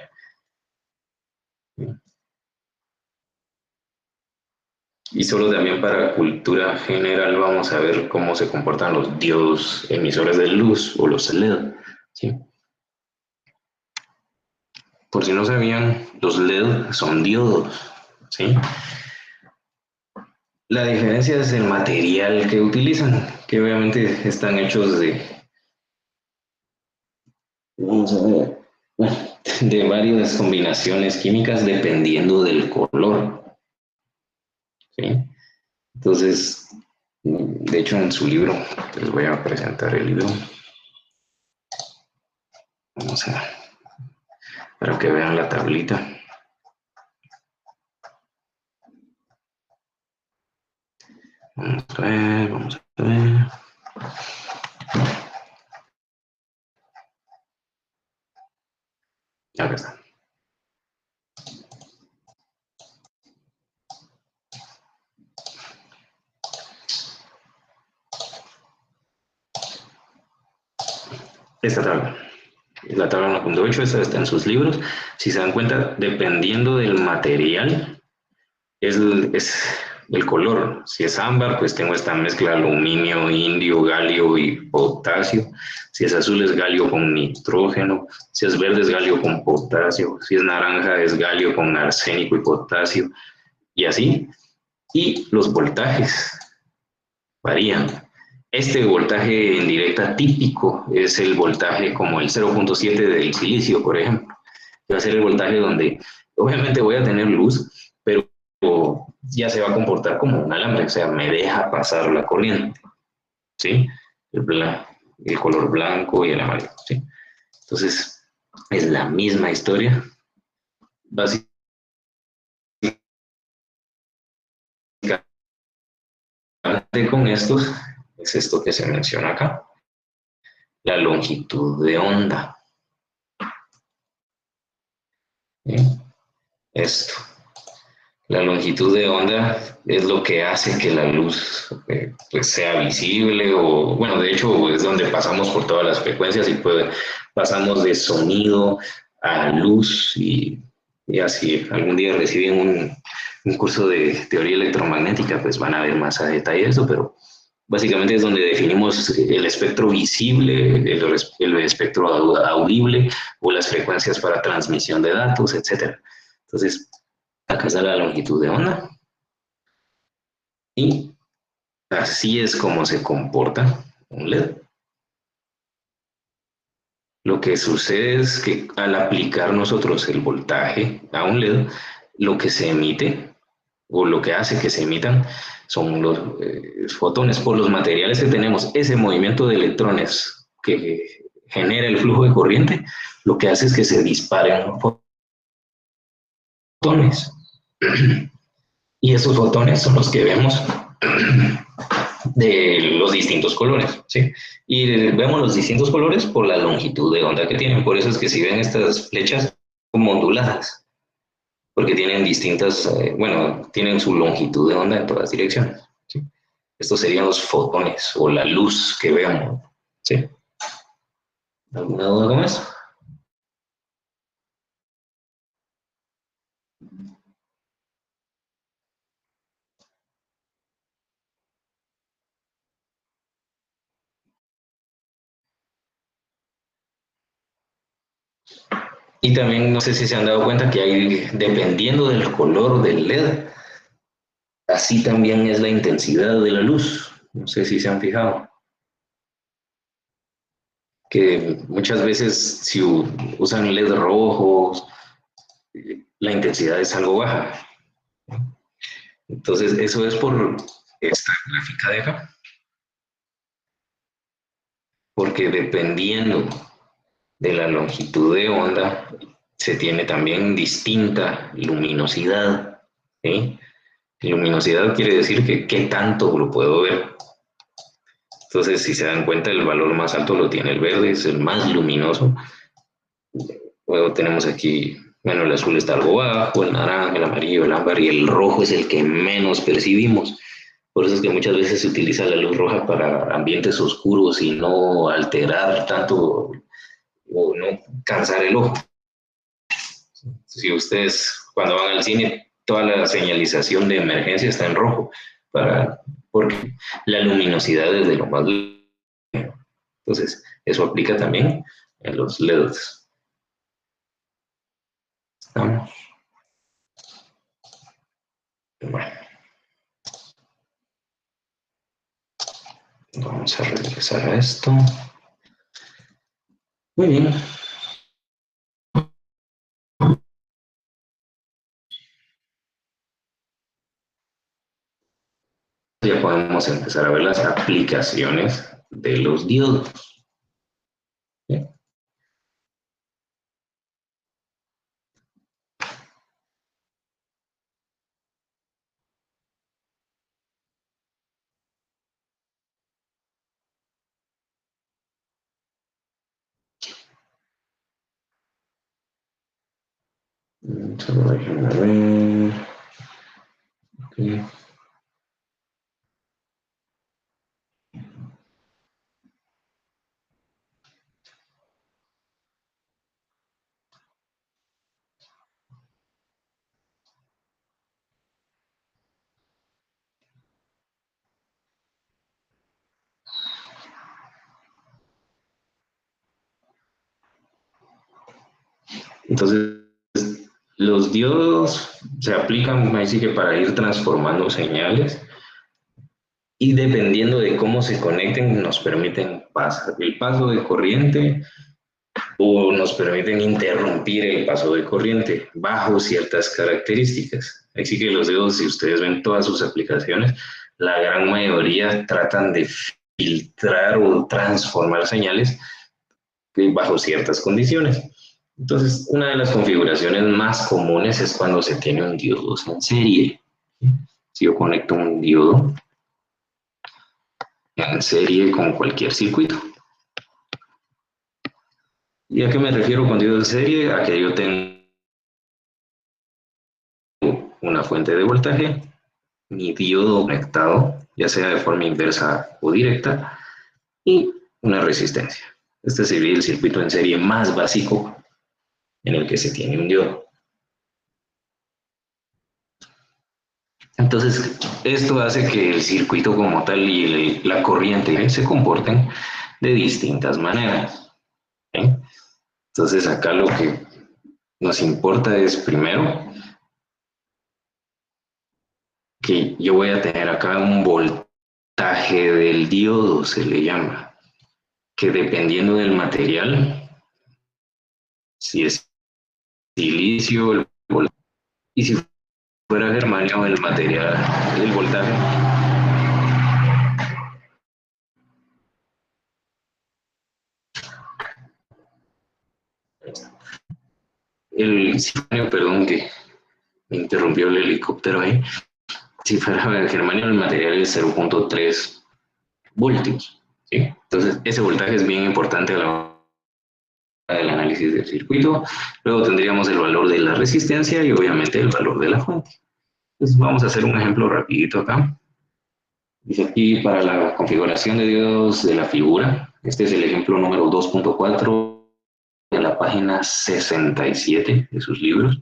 Y solo también para cultura general vamos a ver cómo se comportan los diodos emisores de luz o los LED. ¿Sí? Por si no sabían, los LED son diodos. ¿Sí? La diferencia es el material que utilizan, que obviamente están hechos vamos a ver, de varias combinaciones químicas dependiendo del color. ¿Sí? Entonces, de hecho en su libro, les voy a presentar el libro. Vamos a, para que vean la tablita. Vamos a ver, vamos a ver. Acá está. Esta tabla. La tabla 1.8, esta está en sus libros. Si se dan cuenta, dependiendo del material, es el color. Si es ámbar, pues tengo esta mezcla aluminio, indio, galio y potasio. Si es azul, es galio con nitrógeno. Si es verde, es galio con potasio. Si es naranja, es galio con arsénico y potasio. Y así. Y los voltajes varían. Este voltaje en directa típico es el voltaje como el 0.7 del silicio, por ejemplo. Va a ser el voltaje donde obviamente voy a tener luz, pero ya se va a comportar como un alambre, o sea, me deja pasar la corriente, ¿sí? El color blanco y el amarillo, ¿sí? Entonces, es la misma historia. Básicamente con estos, es esto que se menciona acá, la longitud de onda. ¿Sí? Esto. La longitud de onda es lo que hace que la luz pues sea visible o, bueno, de hecho es donde pasamos por todas las frecuencias y pasamos de sonido a luz y así algún día reciben un curso de teoría electromagnética, pues van a ver más a detalle eso, pero básicamente es donde definimos el espectro visible, el espectro audible o las frecuencias para transmisión de datos, etcétera. Entonces, acá está la longitud de onda. Y así es como se comporta un LED. Lo que sucede es que al aplicar nosotros el voltaje a un LED, lo que se emite o lo que hace que se emitan son los fotones. Por los materiales que tenemos, ese movimiento de electrones que genera el flujo de corriente, lo que hace es que se disparen fotones. Y esos fotones son los que vemos de los distintos colores, ¿sí? Y vemos los distintos colores por la longitud de onda que tienen. Por eso es que si ven estas flechas como onduladas, porque tienen distintas, bueno, tienen su longitud de onda en todas direcciones, ¿sí? Estos serían los fotones o la luz que vemos, ¿sí? ¿Alguna duda con eso? Y también no sé si se han dado cuenta que hay, dependiendo del color del LED, así también es la intensidad de la luz. No sé si se han fijado. Que muchas veces si usan LED rojos, la intensidad es algo baja. Entonces, eso es por esta gráfica de acá. Porque dependiendo de la longitud de onda, se tiene también distinta luminosidad, ¿sí? Luminosidad quiere decir que qué tanto lo puedo ver. Entonces, si se dan cuenta, el valor más alto lo tiene el verde, es el más luminoso. Luego tenemos aquí, bueno, el azul está algo bajo, el naranja, el amarillo, el ámbar y el rojo es el que menos percibimos. Por eso es que muchas veces se utiliza la luz roja para ambientes oscuros y no alterar tanto o no cansar el ojo. Si ustedes cuando van al cine, toda la señalización de emergencia está en rojo, porque la luminosidad es de lo más leve. Entonces, eso aplica también en los LEDs. ¿Estamos? Bueno, vamos a regresar a esto. Muy bien. Ya podemos empezar a ver las aplicaciones de los diodos. ¿Sí? Solo déjenme ver. Ok. Entonces, los diodos se aplican así que para ir transformando señales y dependiendo de cómo se conecten nos permiten pasar el paso de corriente o nos permiten interrumpir el paso de corriente bajo ciertas características. Así que los dedos, si ustedes ven todas sus aplicaciones, la gran mayoría tratan de filtrar o transformar señales bajo ciertas condiciones. Entonces, una de las configuraciones más comunes es cuando se tiene un diodo en serie. Si yo conecto un diodo en serie con cualquier circuito. ¿Y a qué me refiero con diodo en serie? A que yo tengo una fuente de voltaje, mi diodo conectado, ya sea de forma inversa o directa, y una resistencia. Este sería el circuito en serie más básico en el que se tiene un diodo. Entonces, esto hace que el circuito como tal y la corriente se comporten de distintas maneras. ¿Sí? Entonces, acá lo que nos importa es primero que yo voy a tener acá un voltaje del diodo, se le llama, que dependiendo del material, si es silicio, y si fuera germanio, el material, el voltaje. Perdón, que me interrumpió el helicóptero ahí. Si fuera germanio, el material es 0.3 voltios. ¿Sí? Entonces, ese voltaje es bien importante a la hora del análisis del circuito. Luego tendríamos el valor de la resistencia y obviamente el valor de la fuente. Entonces, vamos a hacer un ejemplo rapidito acá. Dice aquí para la configuración de diodos de la figura. Este es el ejemplo número 2.4 de la página 67 de sus libros.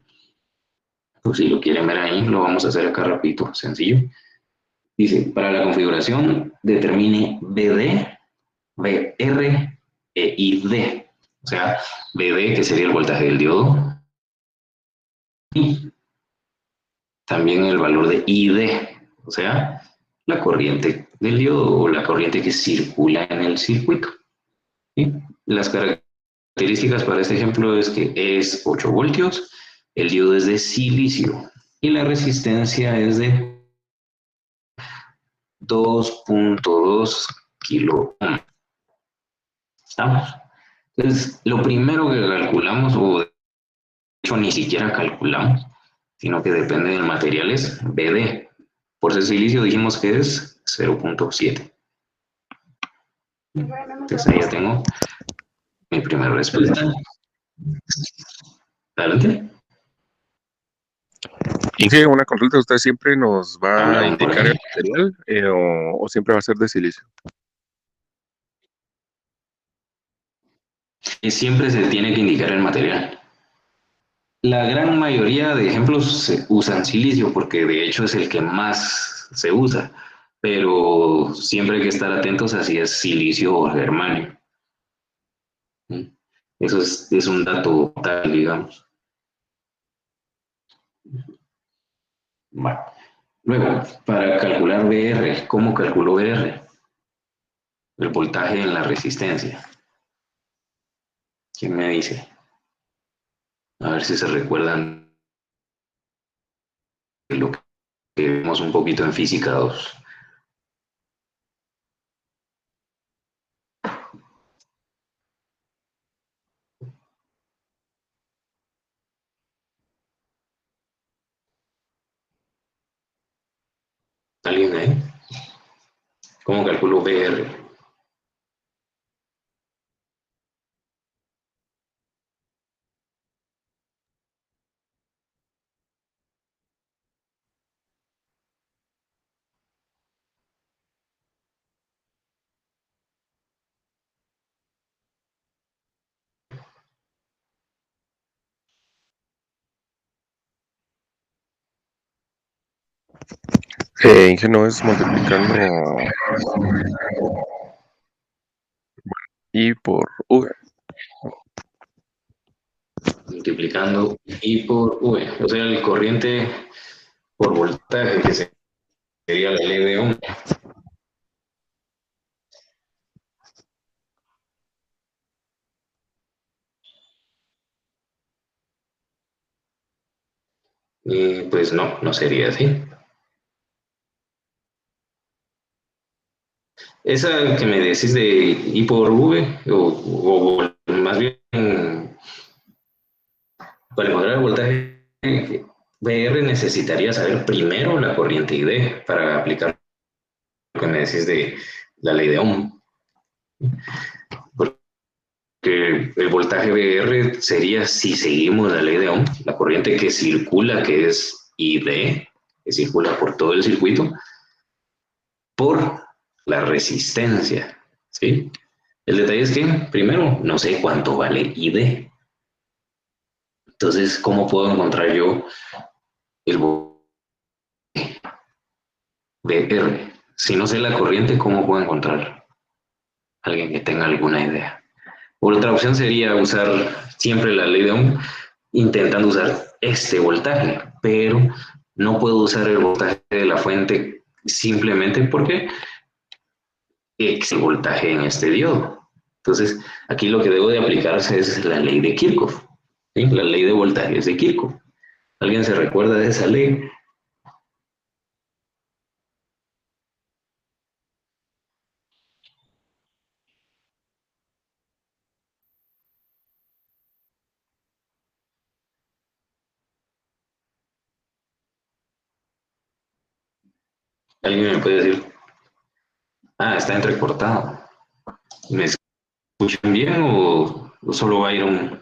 Pues si lo quieren ver ahí, lo vamos a hacer acá rapidito, sencillo. Dice, para la configuración, determine BD, BR e ID. O sea, BD, que sería el voltaje del diodo, y también el valor de ID, o sea, la corriente del diodo o la corriente que circula en el circuito. ¿Sí? Las características para este ejemplo es que es 8 voltios, el diodo es de silicio y la resistencia es de 2.2 kilo ohm. ¿Estamos? Entonces, lo primero que calculamos, o de hecho ni siquiera calculamos, sino que depende del material, es BD. Por ser silicio dijimos que es 0.7. Entonces ahí ya tengo mi primera respuesta. Adelante. Y sí, una consulta, ¿usted siempre nos va a Hablan por indicar el ahí. material o siempre va a ser de silicio? Y siempre se tiene que indicar el material. La gran mayoría de ejemplos se usan silicio porque de hecho es el que más se usa, pero siempre hay que estar atentos a si es silicio o germanio. Eso es un dato tal, digamos. Bueno. Luego, para calcular VR, ¿cómo calculo VR? El voltaje en la resistencia. ¿Quién me dice? A ver si se recuerdan de lo que vemos un poquito en física 2. ¿Alguien ahí? ¿Cómo calculo VR? Inge no es multiplicando I por V. Multiplicando I por V. O sea, el corriente por voltaje, que sería la ley de Ohm. Y pues no, no sería así. Esa que me decís de I por V, o más bien para encontrar el voltaje VR necesitaría saber primero la corriente ID para aplicar lo que me decís de la ley de Ohm. Porque el voltaje VR sería, si seguimos la ley de Ohm, la corriente que circula, que es ID, que circula por todo el circuito, por la resistencia, ¿sí? El detalle es que, primero, no sé cuánto vale ID. Entonces, ¿cómo puedo encontrar yo el VR? Si no sé la corriente, ¿cómo puedo encontrar alguien que tenga alguna idea? Otra opción sería usar siempre la ley de Ohm, intentando usar este voltaje, pero no puedo usar el voltaje de la fuente simplemente porque existe voltaje en este diodo. Entonces, aquí lo que debo de aplicarse es la ley de Kirchhoff, ¿sí? La ley de voltajes de Kirchhoff. ¿Alguien se recuerda de esa ley? ¿Alguien me puede decir? Ah, está entrecortado. ¿Me escuchan bien o solo va a ir un...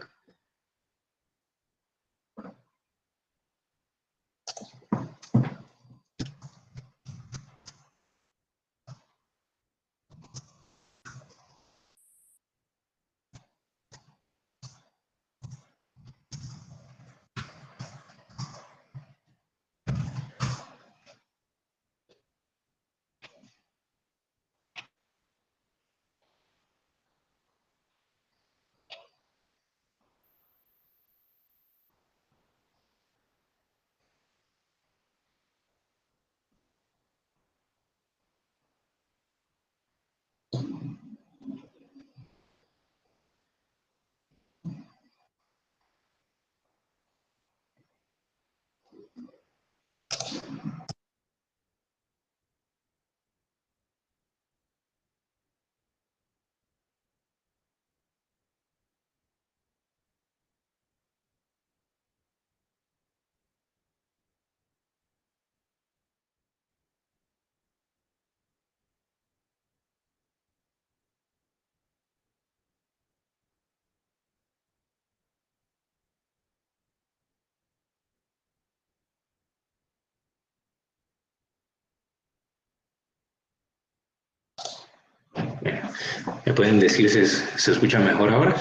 ¿Me pueden decir si se escucha mejor ahora?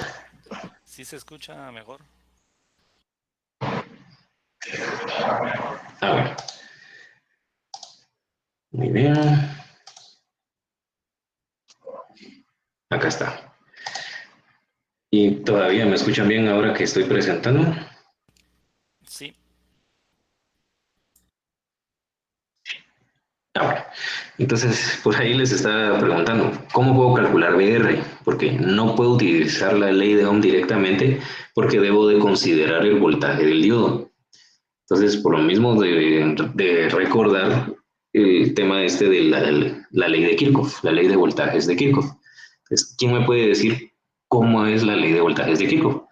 Sí se escucha mejor. Ah, bueno. Muy bien. Acá está. ¿Y todavía me escuchan bien ahora que estoy presentando? Sí, Ah, bueno. Entonces, por ahí les estaba preguntando, ¿cómo puedo calcular VR? Porque no puedo utilizar la ley de Ohm directamente porque debo de considerar el voltaje del diodo. Entonces, por lo mismo de recordar el tema este de la ley de Kirchhoff, la ley de voltajes de Kirchhoff. Entonces, ¿quién me puede decir cómo es la ley de voltajes de Kirchhoff?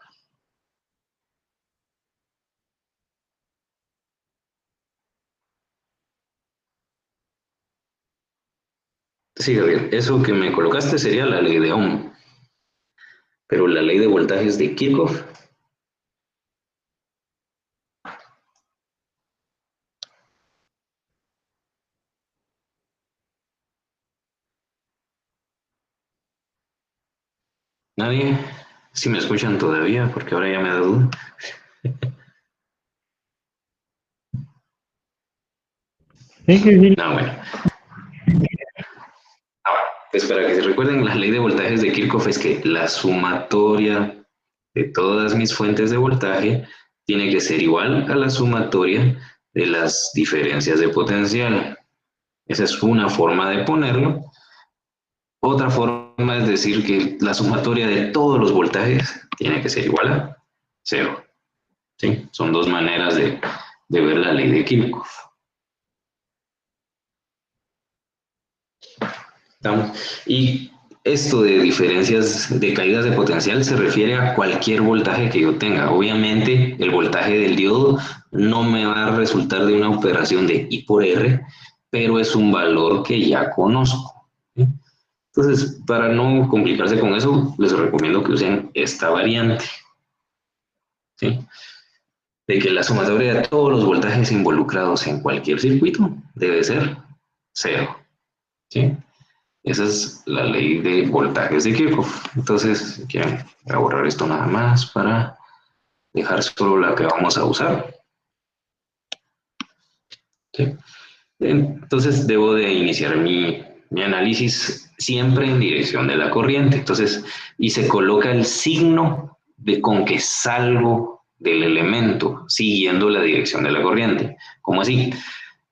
Sí, Gabriel, eso que me colocaste sería la ley de Ohm, pero la ley de voltajes de Kirchhoff, nadie. Si me escuchan todavía, porque ahora ya me da duda. Sí, que sí. Ah, bueno. Pues para que se recuerden, la ley de voltajes de Kirchhoff es que la sumatoria de todas mis fuentes de voltaje tiene que ser igual a la sumatoria de las diferencias de potencial. Esa es una forma de ponerlo. Otra forma es decir que la sumatoria de todos los voltajes tiene que ser igual a 0. ¿Sí? Son dos maneras de ver la ley de Kirchhoff. ¿Estamos? Y esto de diferencias de caídas de potencial se refiere a cualquier voltaje que yo tenga. Obviamente, el voltaje del diodo no me va a resultar de una operación de I por R, pero es un valor que ya conozco. ¿Sí? Entonces, para no complicarse con eso, les recomiendo que usen esta variante. ¿Sí? De que la sumatoria de todos los voltajes involucrados en cualquier circuito debe ser 0. ¿Sí? Esa es la ley de voltajes de Kirchhoff. Entonces, quiero borrar esto nada más para dejar solo la que vamos a usar. ¿Sí? Entonces, debo de iniciar mi análisis siempre en dirección de la corriente. Entonces, y se coloca el signo de con que salgo del elemento, siguiendo la dirección de la corriente. ¿Cómo así?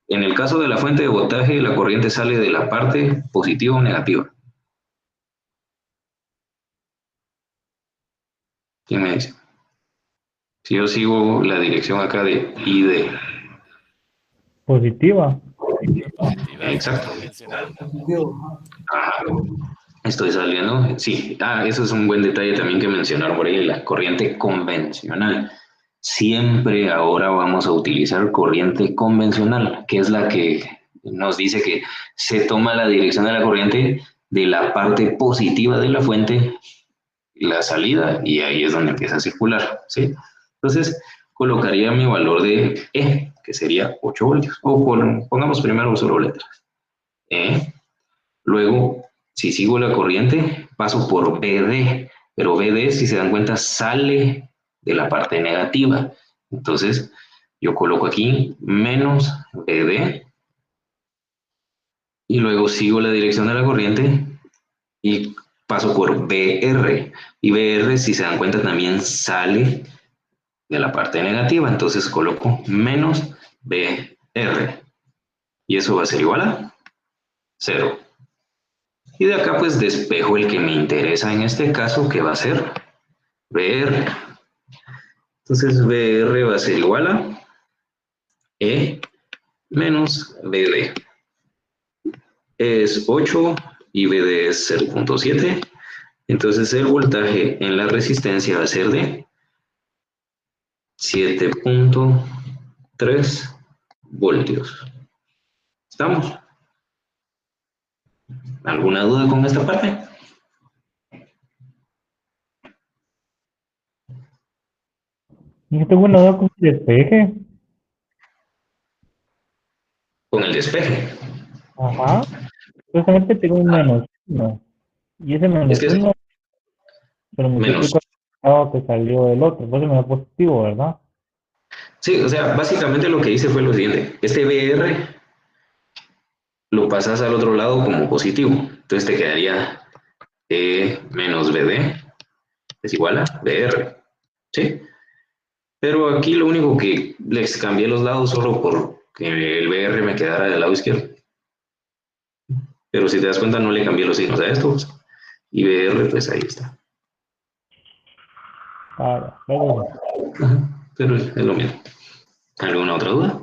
En el caso de la fuente de voltaje, la corriente sale de la parte positiva o negativa. ¿Quién me dice? Si yo sigo la dirección acá de ID. Positiva. La positiva Exacto. convencional. Ajá. Estoy saliendo. Sí. Eso es un buen detalle también que mencionaron por ahí, la corriente convencional. Siempre ahora vamos a utilizar corriente convencional, que es la que nos dice que se toma la dirección de la corriente de la parte positiva de la fuente, la salida, y ahí es donde empieza a circular, ¿sí? Entonces, colocaría mi valor de E, que sería 8 voltios. O pongamos primero solo letras. E. Luego, si sigo la corriente, paso por BD. Pero BD, si se dan cuenta, sale de la parte negativa. Entonces, yo coloco aquí menos BD. Y luego sigo la dirección de la corriente y paso por BR. Y BR, si se dan cuenta, también sale de la parte negativa. Entonces coloco menos BR. Y eso va a ser igual a 0. Y de acá pues despejo el que me interesa en este caso, que va a ser BR. Entonces BR va a ser igual a E menos BD. Es 8 y BD es 0.7. Entonces el voltaje en la resistencia va a ser de 7.3 voltios. ¿Estamos? ¿Alguna duda con esta parte? Yo tengo una duda con el despeje. Con el despeje. Ajá. Justamente tengo un menos uno. Y ese Es menos que uno se lo menos. multiplico al lado que salió del otro. Pues se me da positivo, ¿verdad? Sí, o sea, básicamente lo que hice fue lo siguiente. Este BR lo pasas al otro lado como positivo. Entonces te quedaría E menos BD es igual a BR. ¿Sí? Pero aquí lo único que les cambié los lados solo porque el BR me quedara del lado izquierdo. Pero si te das cuenta no le cambié los signos a estos. Y BR pues ahí está. Luego, Ajá, pero es lo mismo. ¿Alguna otra duda?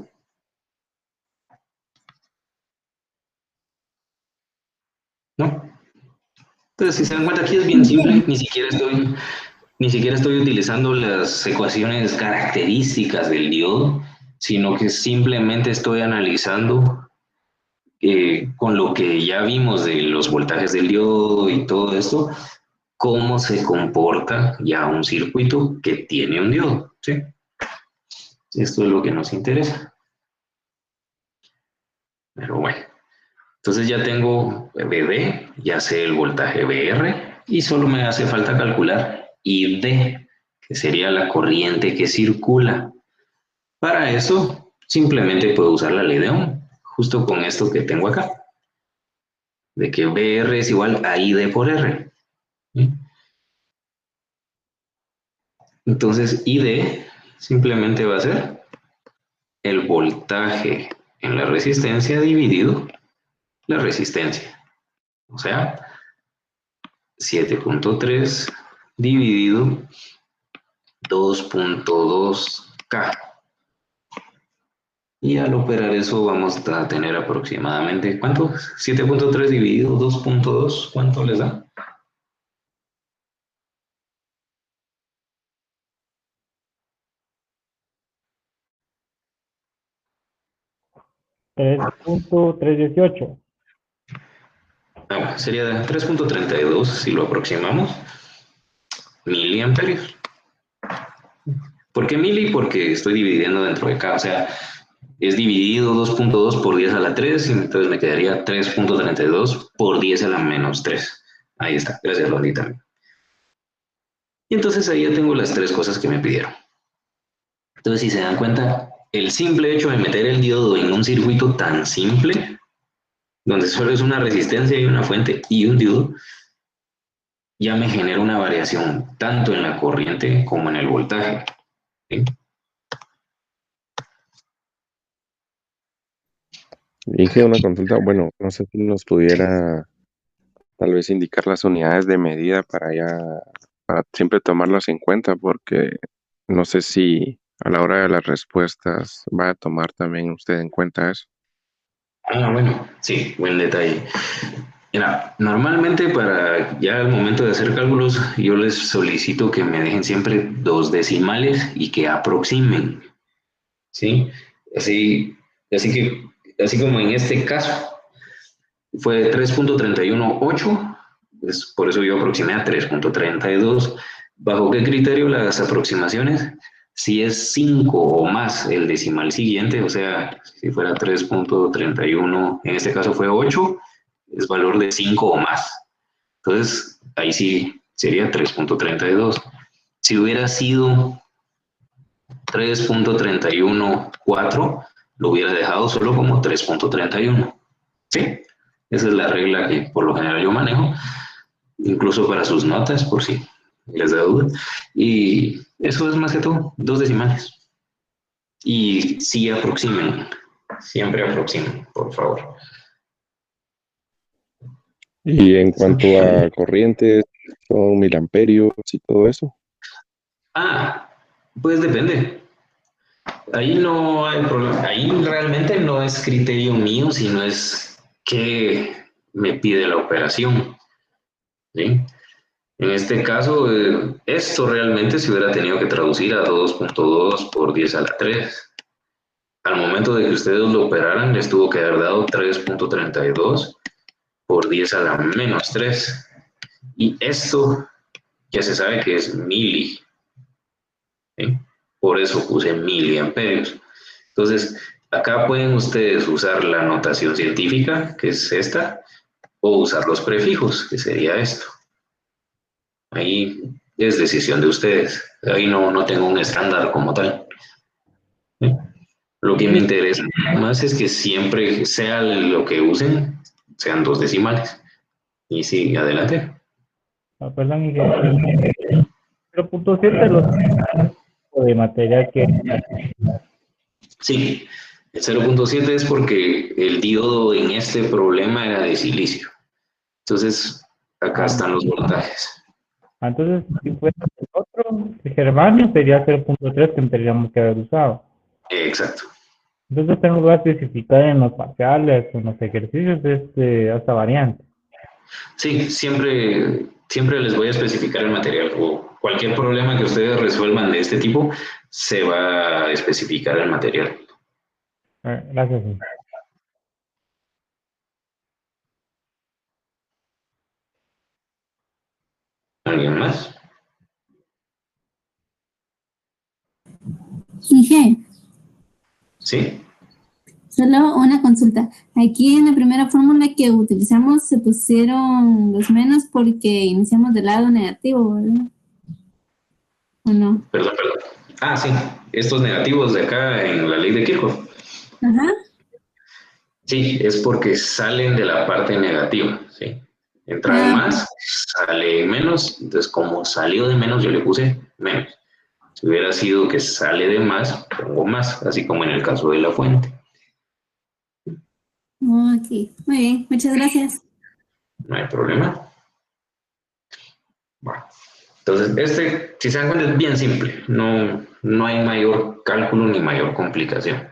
¿No? Entonces, si se dan cuenta, aquí es bien simple, ni siquiera estoy utilizando las ecuaciones características del diodo, sino que simplemente estoy analizando con lo que ya vimos de los voltajes del diodo y todo esto, cómo se comporta ya un circuito que tiene un diodo, ¿sí? Esto es lo que nos interesa. Pero bueno, entonces ya tengo BD, ya sé el voltaje BR y solo me hace falta calcular ID, que sería la corriente que circula. Para eso simplemente puedo usar la ley de Ohm. justo con esto que tengo acá, de que BR es igual a ID por R. ¿Sí? Entonces, ID simplemente va a ser el voltaje en la resistencia dividido la resistencia. O sea, 7.3 dividido 2.2K. Y al operar eso vamos a tener aproximadamente, ¿cuánto? 7.3 dividido 2.2, ¿cuánto les da? 3.318. Sería 3.32 si lo aproximamos, miliamperios. ¿Por qué mili? Porque estoy dividiendo dentro de K, o sea, es dividido 2.2 por 10 a la 3, y entonces me quedaría 3.32 por 10 a la menos 3. Ahí está, gracias Lolita. Y entonces ahí ya tengo las tres cosas que me pidieron. Entonces, si se dan cuenta, el simple hecho de meter el diodo en un circuito tan simple, donde solo es una resistencia y una fuente y un diodo, ya me genera una variación tanto en la corriente como en el voltaje. ¿Sí? Dije una consulta, bueno, no sé si nos pudiera tal vez indicar las unidades de medida para siempre tomarlas en cuenta, porque no sé si a la hora de las respuestas va a tomar también usted en cuenta eso. Bueno, sí, buen detalle. Mira, normalmente para ya al momento de hacer cálculos, yo les solicito que me dejen siempre 2 decimales y que aproximen, ¿sí? Así, así como en este caso, fue 3.318, pues por eso yo aproximé a 3.32. ¿Bajo qué criterio las aproximaciones? Si es 5 o más el decimal siguiente, o sea, si fuera 3.31, en este caso fue 8, es valor de 5 o más. Entonces, ahí sí sería 3.32. Si hubiera sido 3.314, lo hubiera dejado solo como 3.31. ¿Sí? Esa es la regla que por lo general yo manejo, incluso para sus notas, por si les da duda. Y eso es más que todo, 2 decimales. Y sí aproximen, siempre aproximen, por favor. Y en cuanto a corrientes, son miliamperios y todo eso. Pues depende. Ahí no hay problema. Ahí realmente no es criterio mío, sino es que me pide la operación. ¿Sí? En este caso, esto realmente se hubiera tenido que traducir a 2.2 por 10 a la 3. Al momento de que ustedes lo operaran, les tuvo que haber dado 3.32 por 10 a la menos 3. Y esto ya se sabe que es mili. ¿Sí? Por eso puse miliamperios. Entonces, acá pueden ustedes usar la notación científica, que es esta, o usar los prefijos, que sería esto. Ahí es decisión de ustedes. Ahí no tengo un estándar como tal. ¿Sí? Lo que me interesa más es que siempre sea lo que usen, sean 2 decimales. Y sí, adelante. Perdón, y que 0.7 los de material que Sí, el 0.7 es porque el diodo en este problema era de silicio. Entonces, acá ah, están los voltajes. entonces si fuera el otro, el germanio sería 0.3 que tendríamos que haber usado. Exacto. Entonces tengo que especificar en los parciales, en los ejercicios esta variante. Sí, siempre les voy a especificar el material o cualquier problema que ustedes resuelvan de este tipo, se va a especificar el material. Gracias. Sí. ¿Alguien más? Inge, Sí. solo una consulta. Aquí en la primera fórmula que utilizamos se pusieron los menos porque iniciamos del lado negativo, ¿verdad? ¿O no? Perdón. Sí. Estos negativos de acá en la ley de Kirchhoff. Ajá. Sí, es porque salen de la parte negativa, ¿sí? Entran más, sale menos, entonces como salió de menos yo le puse menos. Si hubiera sido que sale de más, pongo más, así como en el caso de la fuente. Ok, muy bien, muchas gracias. No hay problema. Bueno, entonces si se dan cuenta, es bien simple, no hay mayor cálculo ni mayor complicación.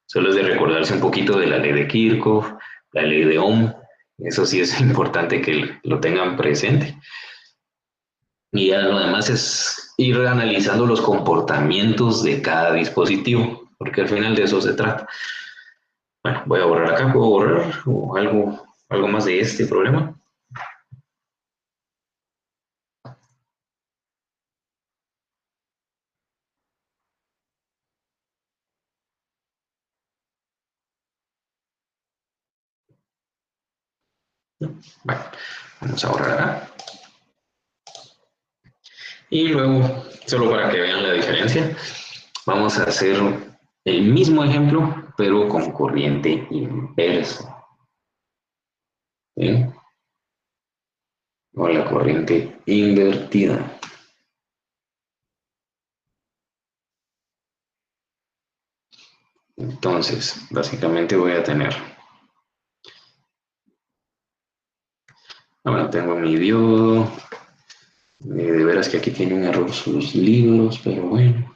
Solo es de recordarse un poquito de la ley de Kirchhoff, la ley de Ohm, eso sí es importante que lo tengan presente. Y ya lo demás es ir analizando los comportamientos de cada dispositivo, porque al final de eso se trata. Bueno, voy a borrar acá, ¿puedo borrar o algo más de este problema? Bueno, vamos a borrar acá. Y luego, solo para que vean la diferencia, vamos a hacer el mismo ejemplo, pero con corriente inversa. ¿Sí? O la corriente invertida. Entonces, básicamente voy a tener, ahora tengo mi diodo, de veras que aquí tiene un error sus libros, pero bueno.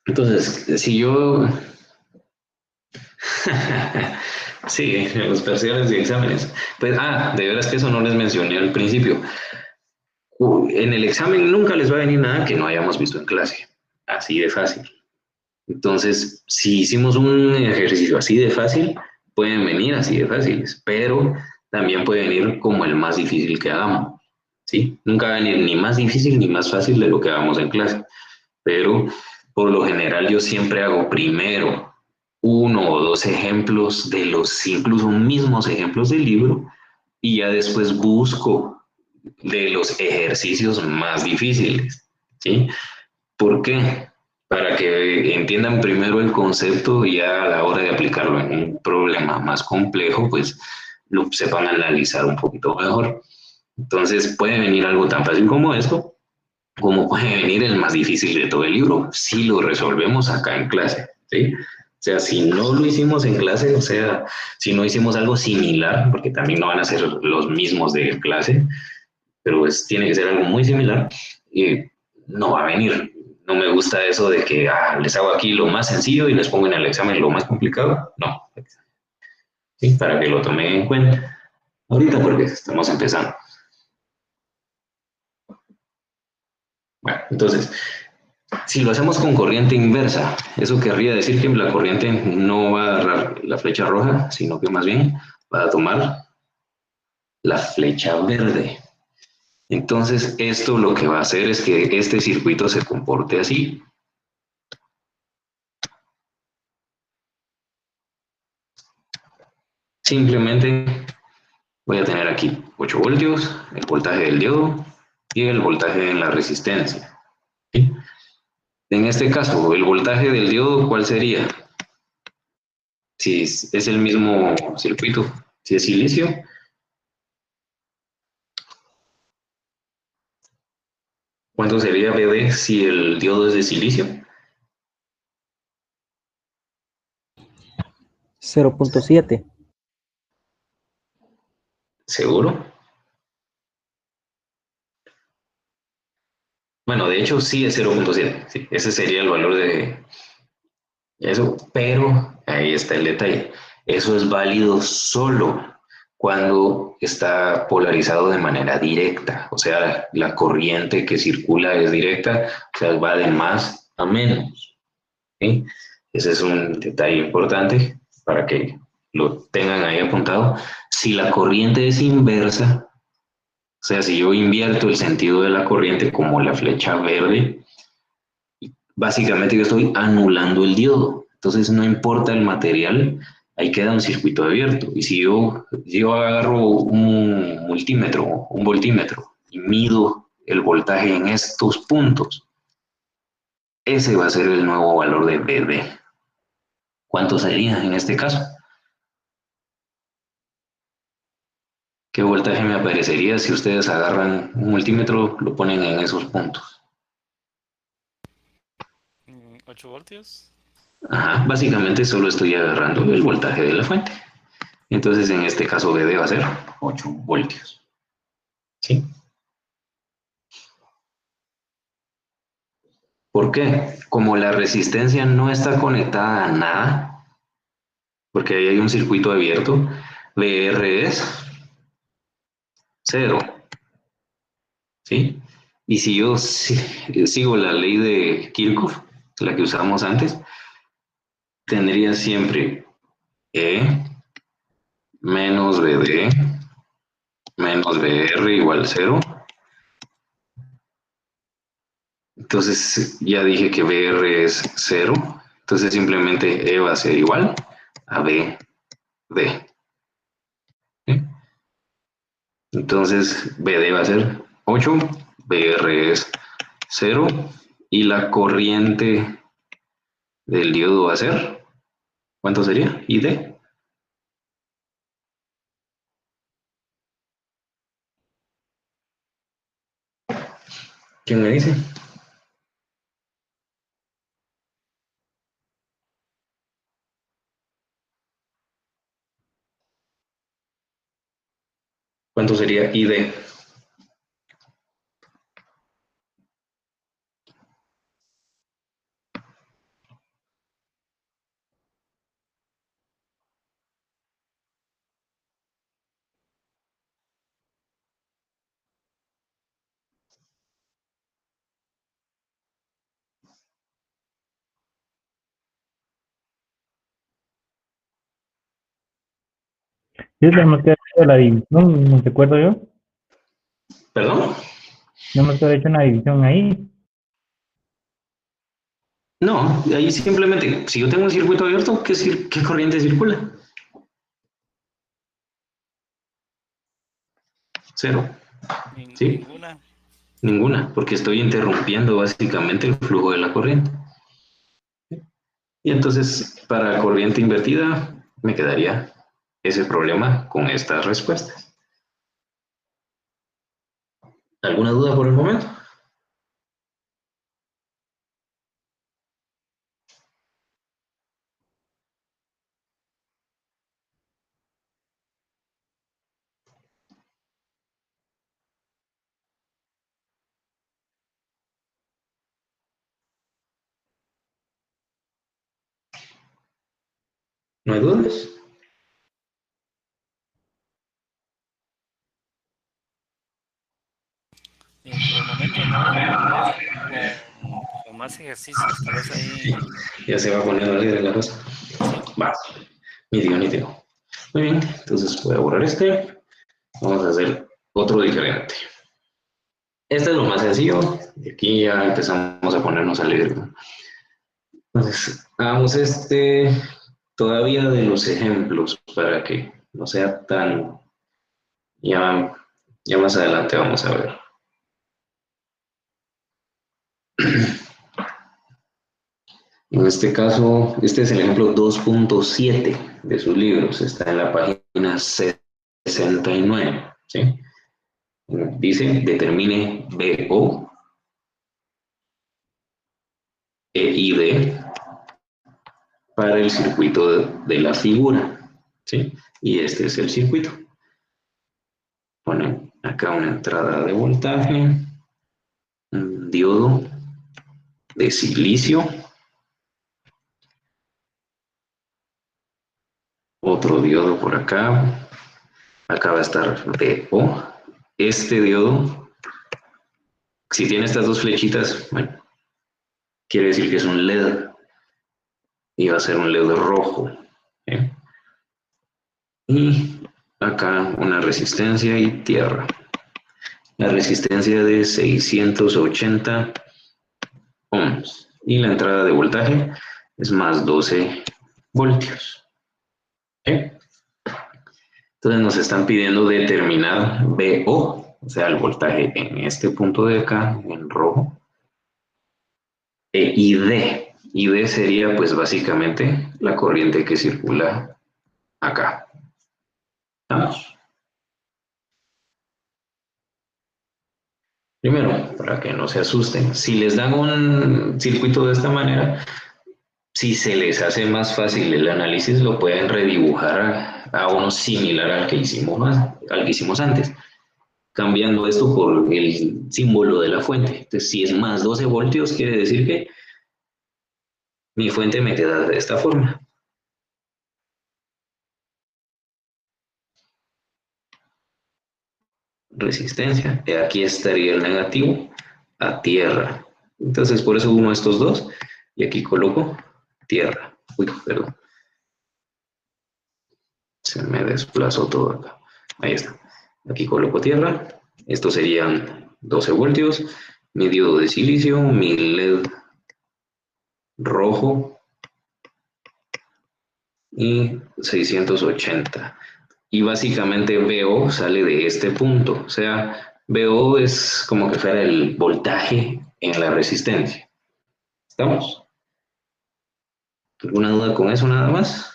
Entonces, si yo... sí, los parciales de exámenes. Pues, de veras que eso no les mencioné al principio. En el examen nunca les va a venir nada que no hayamos visto en clase. Así de fácil. Entonces, si hicimos un ejercicio así de fácil, pueden venir así de fáciles, pero también puede venir como el más difícil que hagamos, ¿sí? Nunca va a venir ni más difícil ni más fácil de lo que hagamos en clase, pero por lo general yo siempre hago primero 1 o 2 ejemplos de los incluso mismos ejemplos del libro y ya después busco de los ejercicios más difíciles, ¿sí? ¿Por qué? Para que entiendan primero el concepto y ya a la hora de aplicarlo en un problema más complejo, pues lo sepan analizar un poquito mejor. Entonces puede venir algo tan fácil como esto, como puede venir el más difícil de todo el libro, si lo resolvemos acá en clase, ¿sí? O sea, si no lo hicimos en clase, o sea, si no hicimos algo similar, porque también no van a ser los mismos de clase, pero pues tiene que ser algo muy similar, y no va a venir. No me gusta eso de que les hago aquí lo más sencillo y les pongo en el examen lo más complicado. No, ¿sí? Para que lo tomen en cuenta ahorita porque estamos empezando. Bueno, entonces, si lo hacemos con corriente inversa, eso querría decir que la corriente no va a agarrar la flecha roja, sino que más bien va a tomar la flecha verde. Entonces, esto lo que va a hacer es que este circuito se comporte así. Simplemente voy a tener aquí 8 voltios, el voltaje del diodo y el voltaje en la resistencia. ¿Sí? En este caso, el voltaje del diodo, ¿cuál sería? Si es el mismo circuito, si es silicio, ¿cuánto sería BD si el diodo es de silicio? 0.7. ¿Seguro? Bueno, de hecho sí es 0.7, sí, ese sería el valor de eso, pero ahí está el detalle. Eso es válido solo cuando está polarizado de manera directa, o sea, la corriente que circula es directa, o sea, va de más a menos. ¿Sí? Ese es un detalle importante para que lo tengan ahí apuntado. Si la corriente es inversa, o sea, si yo invierto el sentido de la corriente como la flecha verde, básicamente yo estoy anulando el diodo. Entonces no importa el material, ahí queda un circuito abierto. Y si yo agarro un multímetro, un voltímetro, y mido el voltaje en estos puntos, ese va a ser el nuevo valor de BD. ¿Cuánto sería en este caso? ¿Qué voltaje me aparecería si ustedes agarran un multímetro, lo ponen en esos puntos? 8 voltios. Ajá, básicamente solo estoy agarrando el voltaje de la fuente. Entonces en este caso BD va a ser 8 voltios. ¿Sí? ¿Por qué? Como la resistencia no está conectada a nada, porque ahí hay un circuito abierto, VR es 0. ¿Sí? Y si yo sigo la ley de Kirchhoff, la que usamos antes, tendría siempre E menos BD menos BR igual 0. Entonces ya dije que BR es 0. Entonces simplemente E va a ser igual a BD. ¿Sí? Entonces BD va a ser 8, BR es 0 y la corriente del diodo va a ser, ¿cuánto sería? ID. ¿Quién me dice? ¿Cuánto sería ID? Sí, tenemos que haber hecho la división, no recuerdo yo. ¿Perdón? Tenemos que haber hecho una división ahí. No, ahí simplemente, si yo tengo un circuito abierto, ¿qué corriente circula? 0. ¿Sí? Ninguna. Ninguna, porque estoy interrumpiendo básicamente el flujo de la corriente. Y entonces, para corriente invertida, me quedaría ese problema con estas respuestas. ¿Alguna duda por el momento? ¿No hay dudas? Por el momento no, tal vez con más ejercicios, tal vez ahí, Ya se va poniendo alegre la cosa. sí. Va, nítido. Muy bien, entonces voy a borrar este. Vamos a hacer otro diferente. Este es lo más sencillo. Y aquí ya empezamos a ponernos alegres, ¿no? Entonces, hagamos este todavía de los ejemplos para que no sea tan... Ya, ya más adelante vamos a ver. En este caso, este es el ejemplo 2.7 de sus libros. Está en la página 69. ¿Sí? Dice, determine BO e ID para el circuito de la figura. ¿Sí? Y este es el circuito. Ponen acá una entrada de voltaje, un diodo de silicio, otro diodo por acá, acá va a estar BO. Este diodo, si tiene estas dos flechitas, bueno, quiere decir que es un LED y va a ser un LED rojo. ¿Eh? Y acá una resistencia y tierra. La resistencia de 680 ohms y la entrada de voltaje es más 12 voltios. ¿Ok? Entonces nos están pidiendo determinar VO, o sea, el voltaje en este punto de acá, en rojo, y D. Y D sería pues básicamente la corriente que circula acá. ¿Estamos? Primero, para que no se asusten, si les dan un circuito de esta manera, si se les hace más fácil el análisis, lo pueden redibujar a uno similar al que hicimos antes, cambiando esto por el símbolo de la fuente. Entonces, si es más 12 voltios, quiere decir que mi fuente me queda de esta forma. Resistencia. Aquí estaría el negativo a tierra. Entonces, por eso uno de estos dos. Y aquí coloco tierra. Uy, perdón. Se me desplazó todo acá. Ahí está. Aquí coloco tierra. Estos serían 12 voltios. Mi diodo de silicio, mi LED rojo y 680. Y básicamente VO sale de este punto. O sea, VO es como que fuera el voltaje en la resistencia. ¿Estamos? ¿Alguna duda con eso nada más?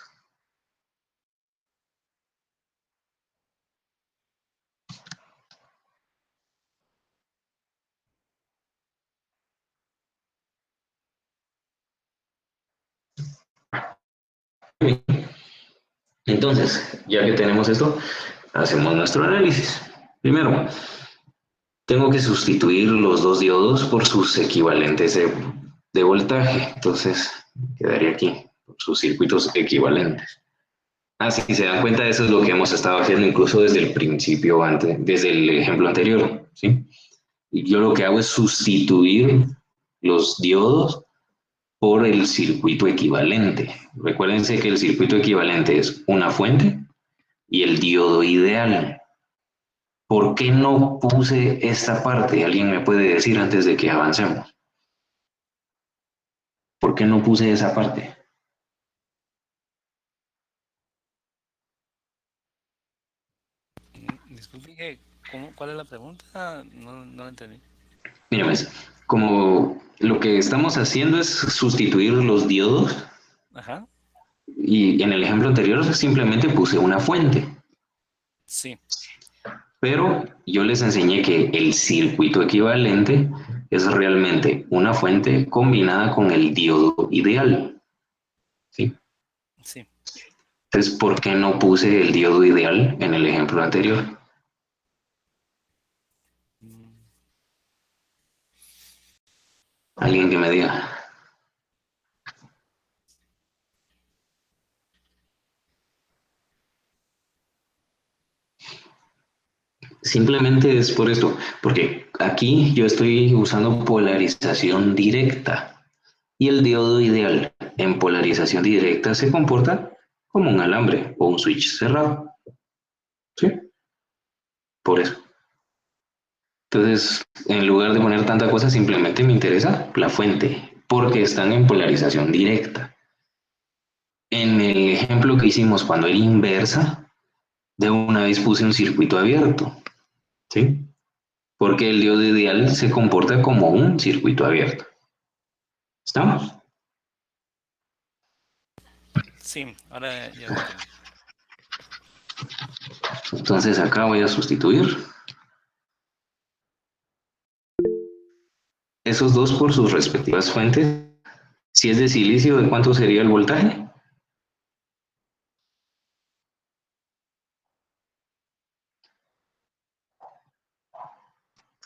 Entonces, ya que tenemos esto, hacemos nuestro análisis. Primero, tengo que sustituir los dos diodos por sus equivalentes de voltaje. Entonces, quedaría aquí, por sus circuitos equivalentes. Si se dan cuenta, eso es lo que hemos estado haciendo incluso desde el principio, desde el ejemplo anterior, ¿sí? Y yo lo que hago es sustituir los diodos por el circuito equivalente. Recuérdense que el circuito equivalente es una fuente y el diodo ideal. ¿Por qué no puse esta parte? ¿Alguien me puede decir antes de que avancemos? ¿Por qué no puse esa parte? Disculpe, ¿cuál es la pregunta? No la entendí. Mira, pues, como lo que estamos haciendo es sustituir los diodos, Ajá, y en el ejemplo anterior simplemente puse una fuente, sí, pero yo les enseñé que el circuito equivalente es realmente una fuente combinada con el diodo ideal, ¿sí? sí. Entonces, ¿por qué no puse el diodo ideal en el ejemplo anterior? Mm, Alguien que me diga. Simplemente es por esto, porque aquí yo estoy usando polarización directa y el diodo ideal en polarización directa se comporta como un alambre o un switch cerrado, ¿sí? Por eso. Entonces, en lugar de poner tanta cosa, simplemente me interesa la fuente, porque están en polarización directa. En el ejemplo que hicimos cuando era inversa, de una vez puse un circuito abierto, ¿sí? Porque el diodo ideal se comporta como un circuito abierto. ¿Estamos? sí, ahora ya lo entendí. Entonces acá voy a sustituir esos dos por sus respectivas fuentes. Si es de silicio, ¿de cuánto sería el voltaje?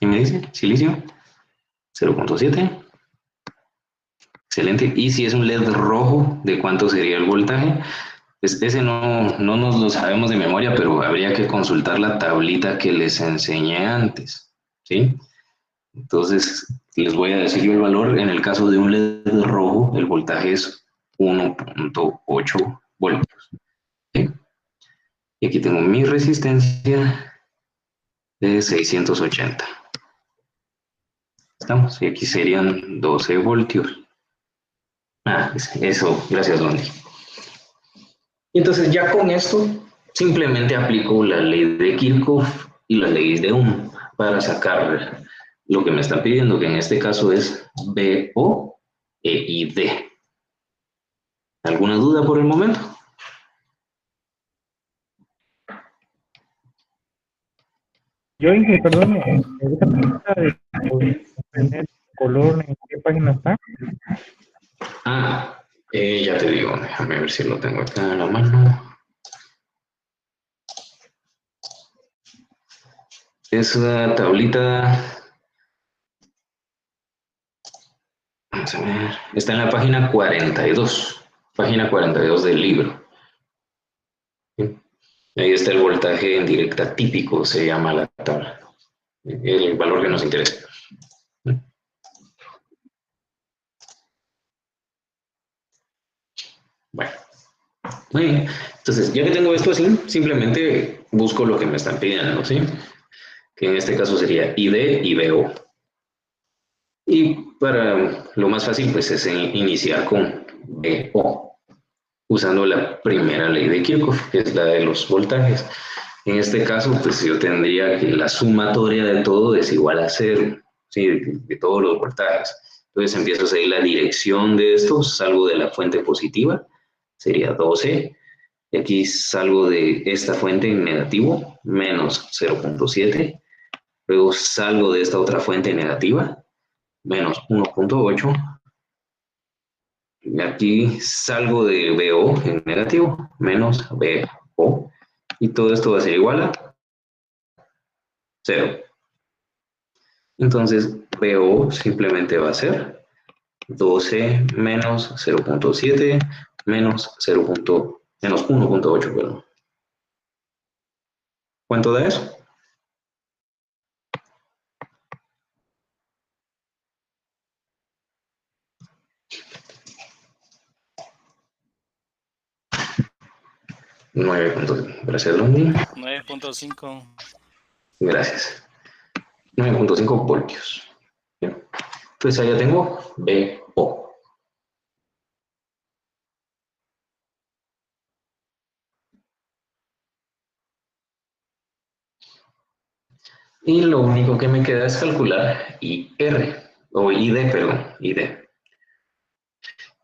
¿Y me dice? Silicio, 0.7. Excelente. Y si es un LED rojo, ¿de cuánto sería el voltaje? Ese no nos lo sabemos de memoria, pero habría que consultar la tablita que les enseñé antes, ¿sí? Entonces, les voy a decir yo el valor. En el caso de un LED rojo, el voltaje es 1.8 voltios, ¿sí? Y aquí tengo mi resistencia de 680. ¿Estamos? Y aquí serían 12 voltios. Eso, gracias, Londy. Y entonces ya con esto simplemente aplico la ley de Kirchhoff y la ley de Ohm para sacar lo que me están pidiendo, que en este caso es BO e ID. ¿Alguna duda por el momento? Yo dije, perdón, esa pregunta de comprender color, ¿en qué página está? Ya te digo, déjame ver si lo tengo acá en la mano. Esa tablita, vamos a ver, está en la página 42 del libro. ¿Sí? Ahí está el voltaje en directa típico, se llama la tabla, el valor que nos interesa. Bueno, muy bien. Entonces, ya que tengo esto así, simplemente busco lo que me están pidiendo, ¿sí? Que en este caso sería ID y BO. Y para lo más fácil, pues es iniciar con BO, usando la primera ley de Kirchhoff, que es la de los voltajes. En este caso, pues yo tendría que la sumatoria de todo es igual a 0, ¿sí? De todos los voltajes. Entonces empiezo a seguir la dirección de estos, salgo de la fuente positiva, sería 12. Y aquí salgo de esta fuente en negativo, menos 0.7. Luego salgo de esta otra fuente negativa, menos 1.8. Y aquí salgo de BO en negativo, menos BO. Y todo esto va a ser igual a 0. Entonces, BO simplemente va a ser 12 menos 0.7 menos 1.8, perdón. ¿Cuánto da eso? Gracias, Londi. 9.5. Gracias. 9.5 voltios. Bien. Entonces allá tengo BO. Y lo único que me queda es calcular IR, o ID, perdón, ID.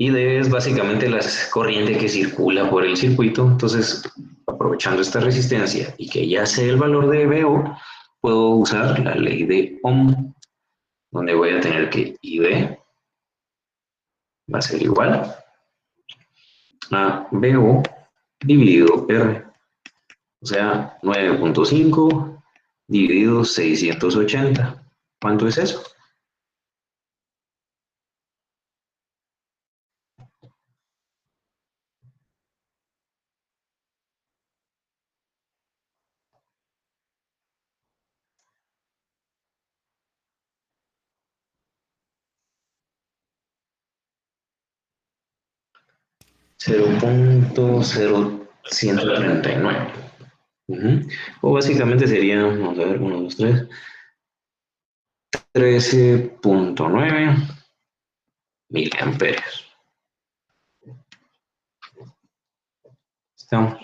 ID es básicamente la corriente que circula por el circuito. Entonces, aprovechando esta resistencia y que ya sé el valor de BO, puedo usar la ley de Ohm, donde voy a tener que ID va a ser igual a BO dividido R. O sea, 9.5 dividido 680. ¿Cuánto es eso? $0.0139. O básicamente sería, vamos a ver, 1, 2, 3, 13.9 miliamperios. Estamos.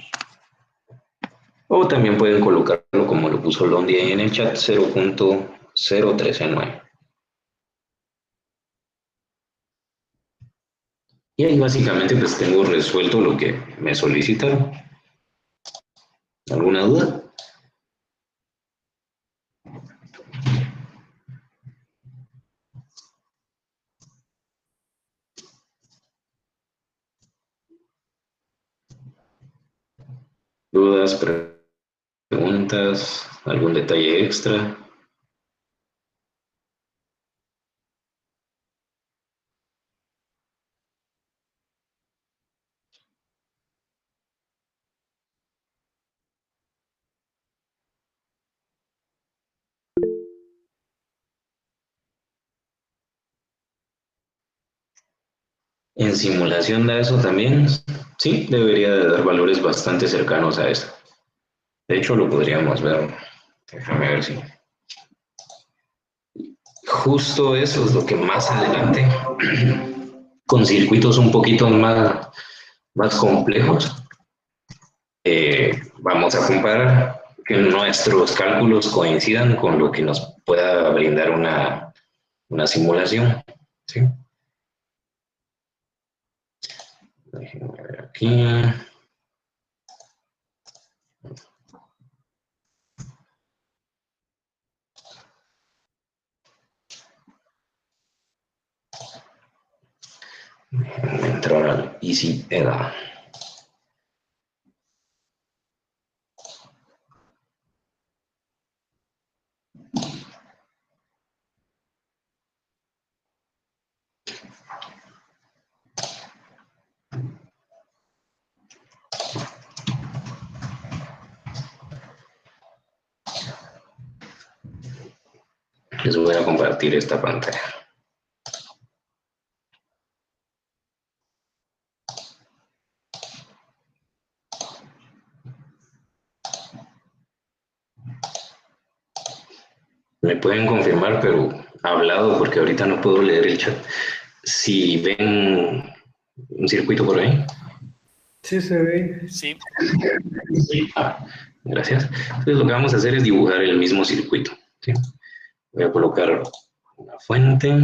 O también pueden colocarlo como lo puso Londi ahí en el chat, 0.039. Y ahí básicamente pues tengo resuelto lo que me solicitaron. ¿Alguna duda? ¿Dudas, preguntas, algún detalle extra? En simulación da eso también. Sí, debería de dar valores bastante cercanos a esto. De hecho, lo podríamos ver. Déjame ver si. Justo eso es lo que más adelante, con circuitos un poquito más complejos, vamos a comparar que nuestros cálculos coincidan con lo que nos pueda brindar una simulación. ¿Sí? Déjenme ver aquí. Déjenme entrar al Easy EDA. Les voy a compartir esta pantalla. Me pueden confirmar, pero hablado porque ahorita no puedo leer el chat. Si ven un circuito por ahí. Sí, se ve. Sí, Ah, gracias. Entonces lo que vamos a hacer es dibujar el mismo circuito. ¿Sí? Voy a colocar una fuente.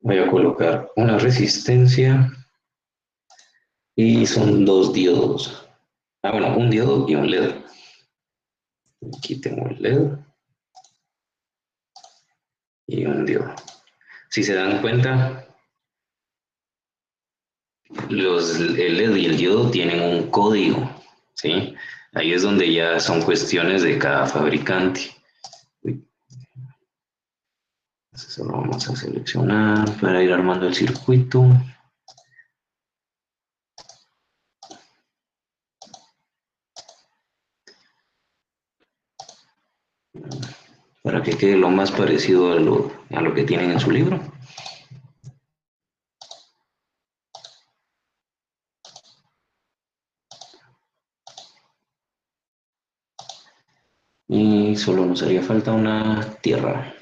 Voy a colocar una resistencia. Y son 2 diodos. Ah, bueno, un diodo y un LED. Aquí tengo el LED. Y un diodo. Si se dan cuenta, el LED y el diodo tienen un código, ¿sí? Ahí es donde ya son cuestiones de cada fabricante. Entonces lo vamos a seleccionar para ir armando el circuito. Para que quede lo más parecido a lo que tienen en su libro. Y solo nos haría falta una tierra.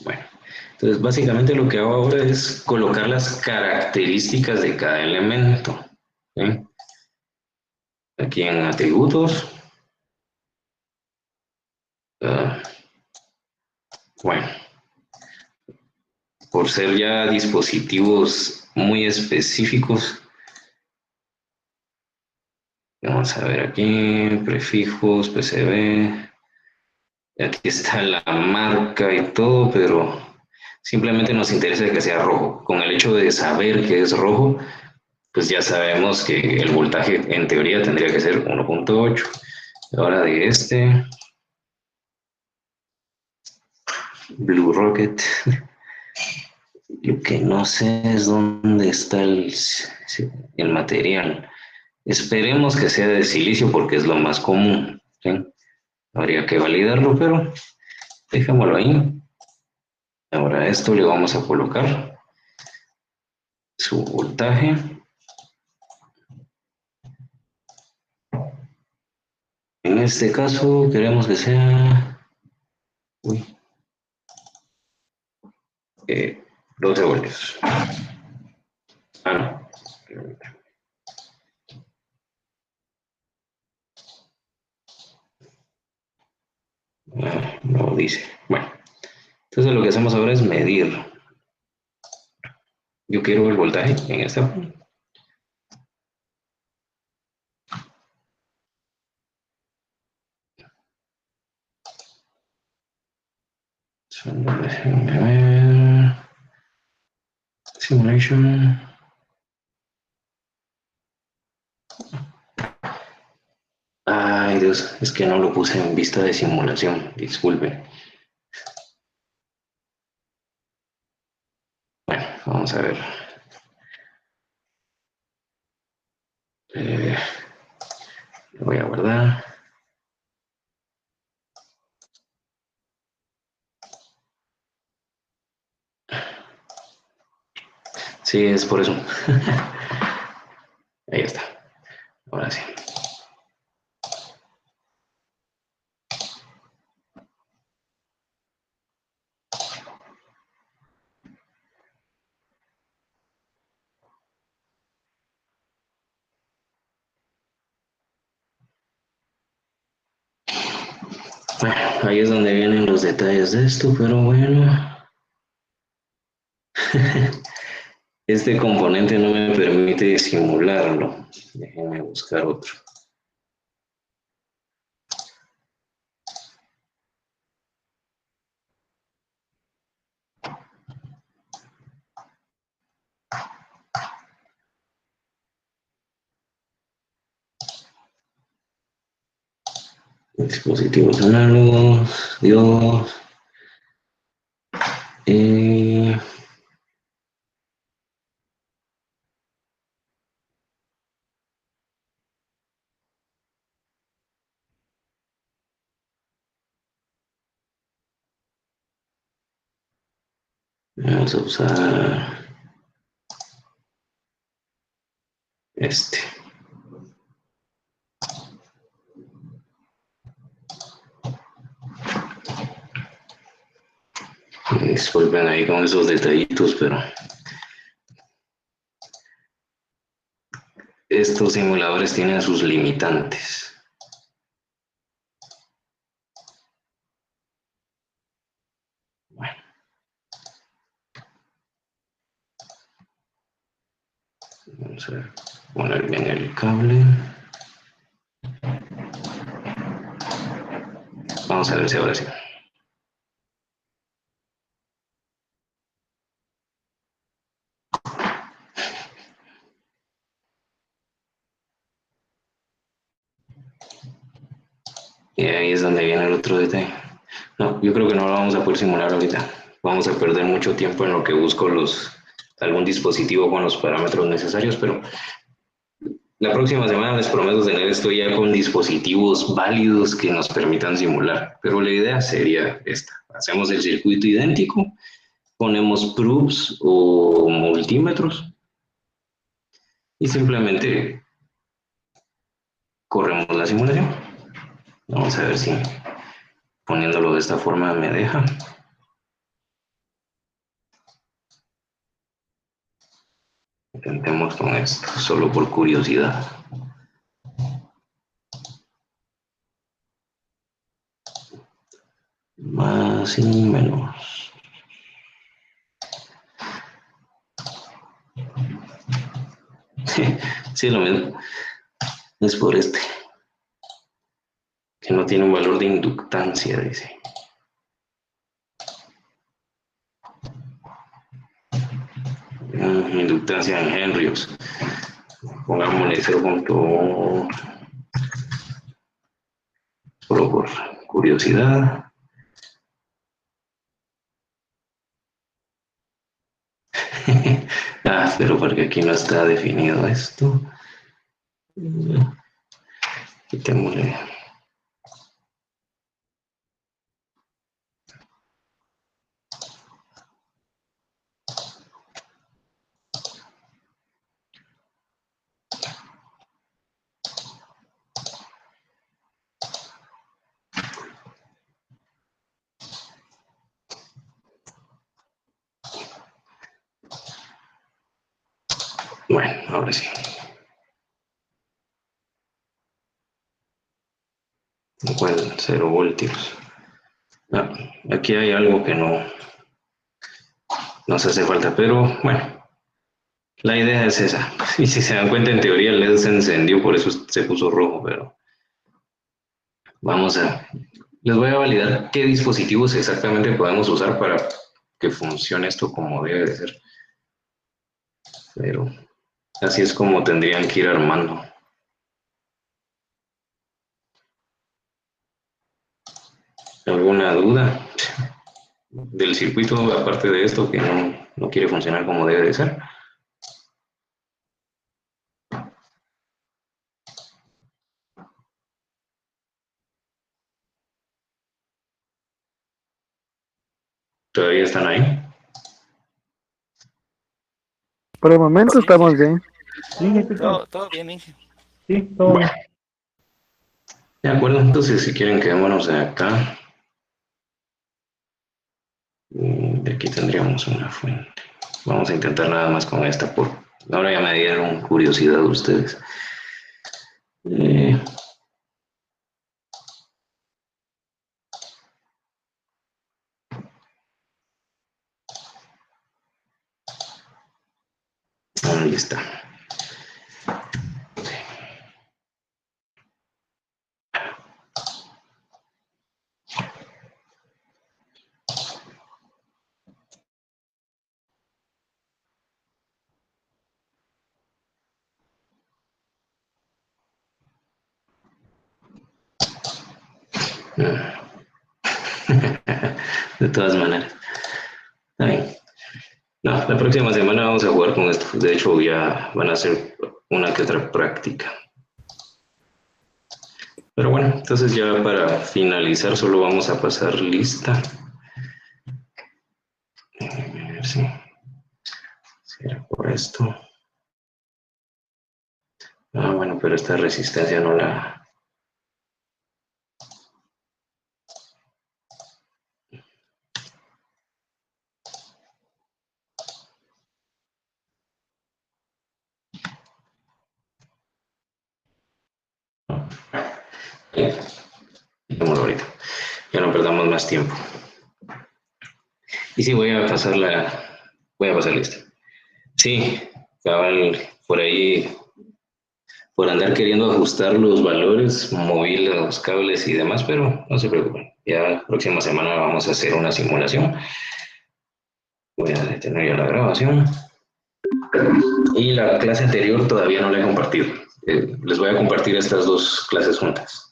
Bueno, entonces básicamente lo que hago ahora es colocar las características de cada elemento. ¿Sí? Aquí en atributos. Bueno, por ser ya dispositivos muy específicos, vamos a ver aquí, prefijos, PCB, aquí está la marca y todo, pero simplemente nos interesa que sea rojo. Con el hecho de saber que es rojo, pues ya sabemos que el voltaje en teoría tendría que ser 1.8. Ahora de este, Blue Rocket, lo que no sé es dónde está el material. Esperemos que sea de silicio porque es lo más común. ¿Sí? Habría que validarlo, pero dejémoslo ahí. Ahora a esto le vamos a colocar su voltaje. En este caso queremos que sea 12 voltios. Ah, no. No dice. Bueno, entonces lo que hacemos ahora es medir. Yo quiero el voltaje en esta. Déjenme ver. Simulation. Ay, Dios, es que no lo puse en vista de simulación. Disculpe. Bueno, vamos a ver. Lo voy a guardar. Sí, es por eso. Ahí está. Ahora sí. Ahí es donde vienen los detalles de esto, pero bueno. Este componente no me permite simularlo. Déjenme buscar otro. Dispositivos análogos, Dios. Vamos a usar este. Disculpen ahí con esos detallitos, pero estos simuladores tienen sus limitantes. Bueno. Vamos a poner bien el cable. Vamos a ver si ahora sí. Y ahí es donde viene el otro detalle. No, yo creo que no lo vamos a poder simular ahorita. Vamos a perder mucho tiempo en lo que busco algún dispositivo con los parámetros necesarios, pero la próxima semana les prometo tener esto ya con dispositivos válidos que nos permitan simular. Pero la idea sería esta. Hacemos el circuito idéntico, ponemos proofs o multímetros y simplemente corremos la simulación. Vamos a ver si poniéndolo de esta forma me deja. Intentemos con esto, solo por curiosidad. Más y menos. Sí, lo mismo. Es por este. Que no tiene un valor de inductancia, dice. Inductancia en henrios. Pongámosle 0.1. Solo por curiosidad. Pero porque aquí no está definido esto. Quitémosle. Bueno, ahora sí. Bueno, 0 voltios. Aquí hay algo que no nos hace falta, pero bueno, la idea es esa. Y si se dan cuenta, en teoría el LED se encendió, por eso se puso rojo, pero les voy a validar qué dispositivos exactamente podemos usar para que funcione esto como debe de ser. Pero así es como tendrían que ir armando. ¿Alguna duda del circuito, aparte de esto, que no quiere funcionar como debe de ser? ¿Todavía están ahí? Por el momento Sí, estamos bien. Sí, escucho. todo bien, Inge. Sí, todo bien. De acuerdo, entonces si quieren quedémonos acá. De aquí tendríamos una fuente. Vamos a intentar nada más con esta. Ahora ya me dieron curiosidad ustedes. presentación lista. De todas maneras. Está bien. No, la próxima semana vamos a jugar con esto. De hecho, ya van a hacer una que otra práctica. Pero bueno, entonces ya para finalizar solo vamos a pasar lista. A ver si era por esto. Ah, bueno, pero esta resistencia no la... Dejémoslo ahorita. Ya no perdamos más tiempo. Y sí, voy a pasar lista. Sí, cabal, por ahí, por andar queriendo ajustar los valores, moví los cables y demás, pero no se preocupen. Ya la próxima semana vamos a hacer una simulación. Voy a detener ya la grabación. Y la clase anterior todavía no la he compartido. Les voy a compartir estas dos clases juntas.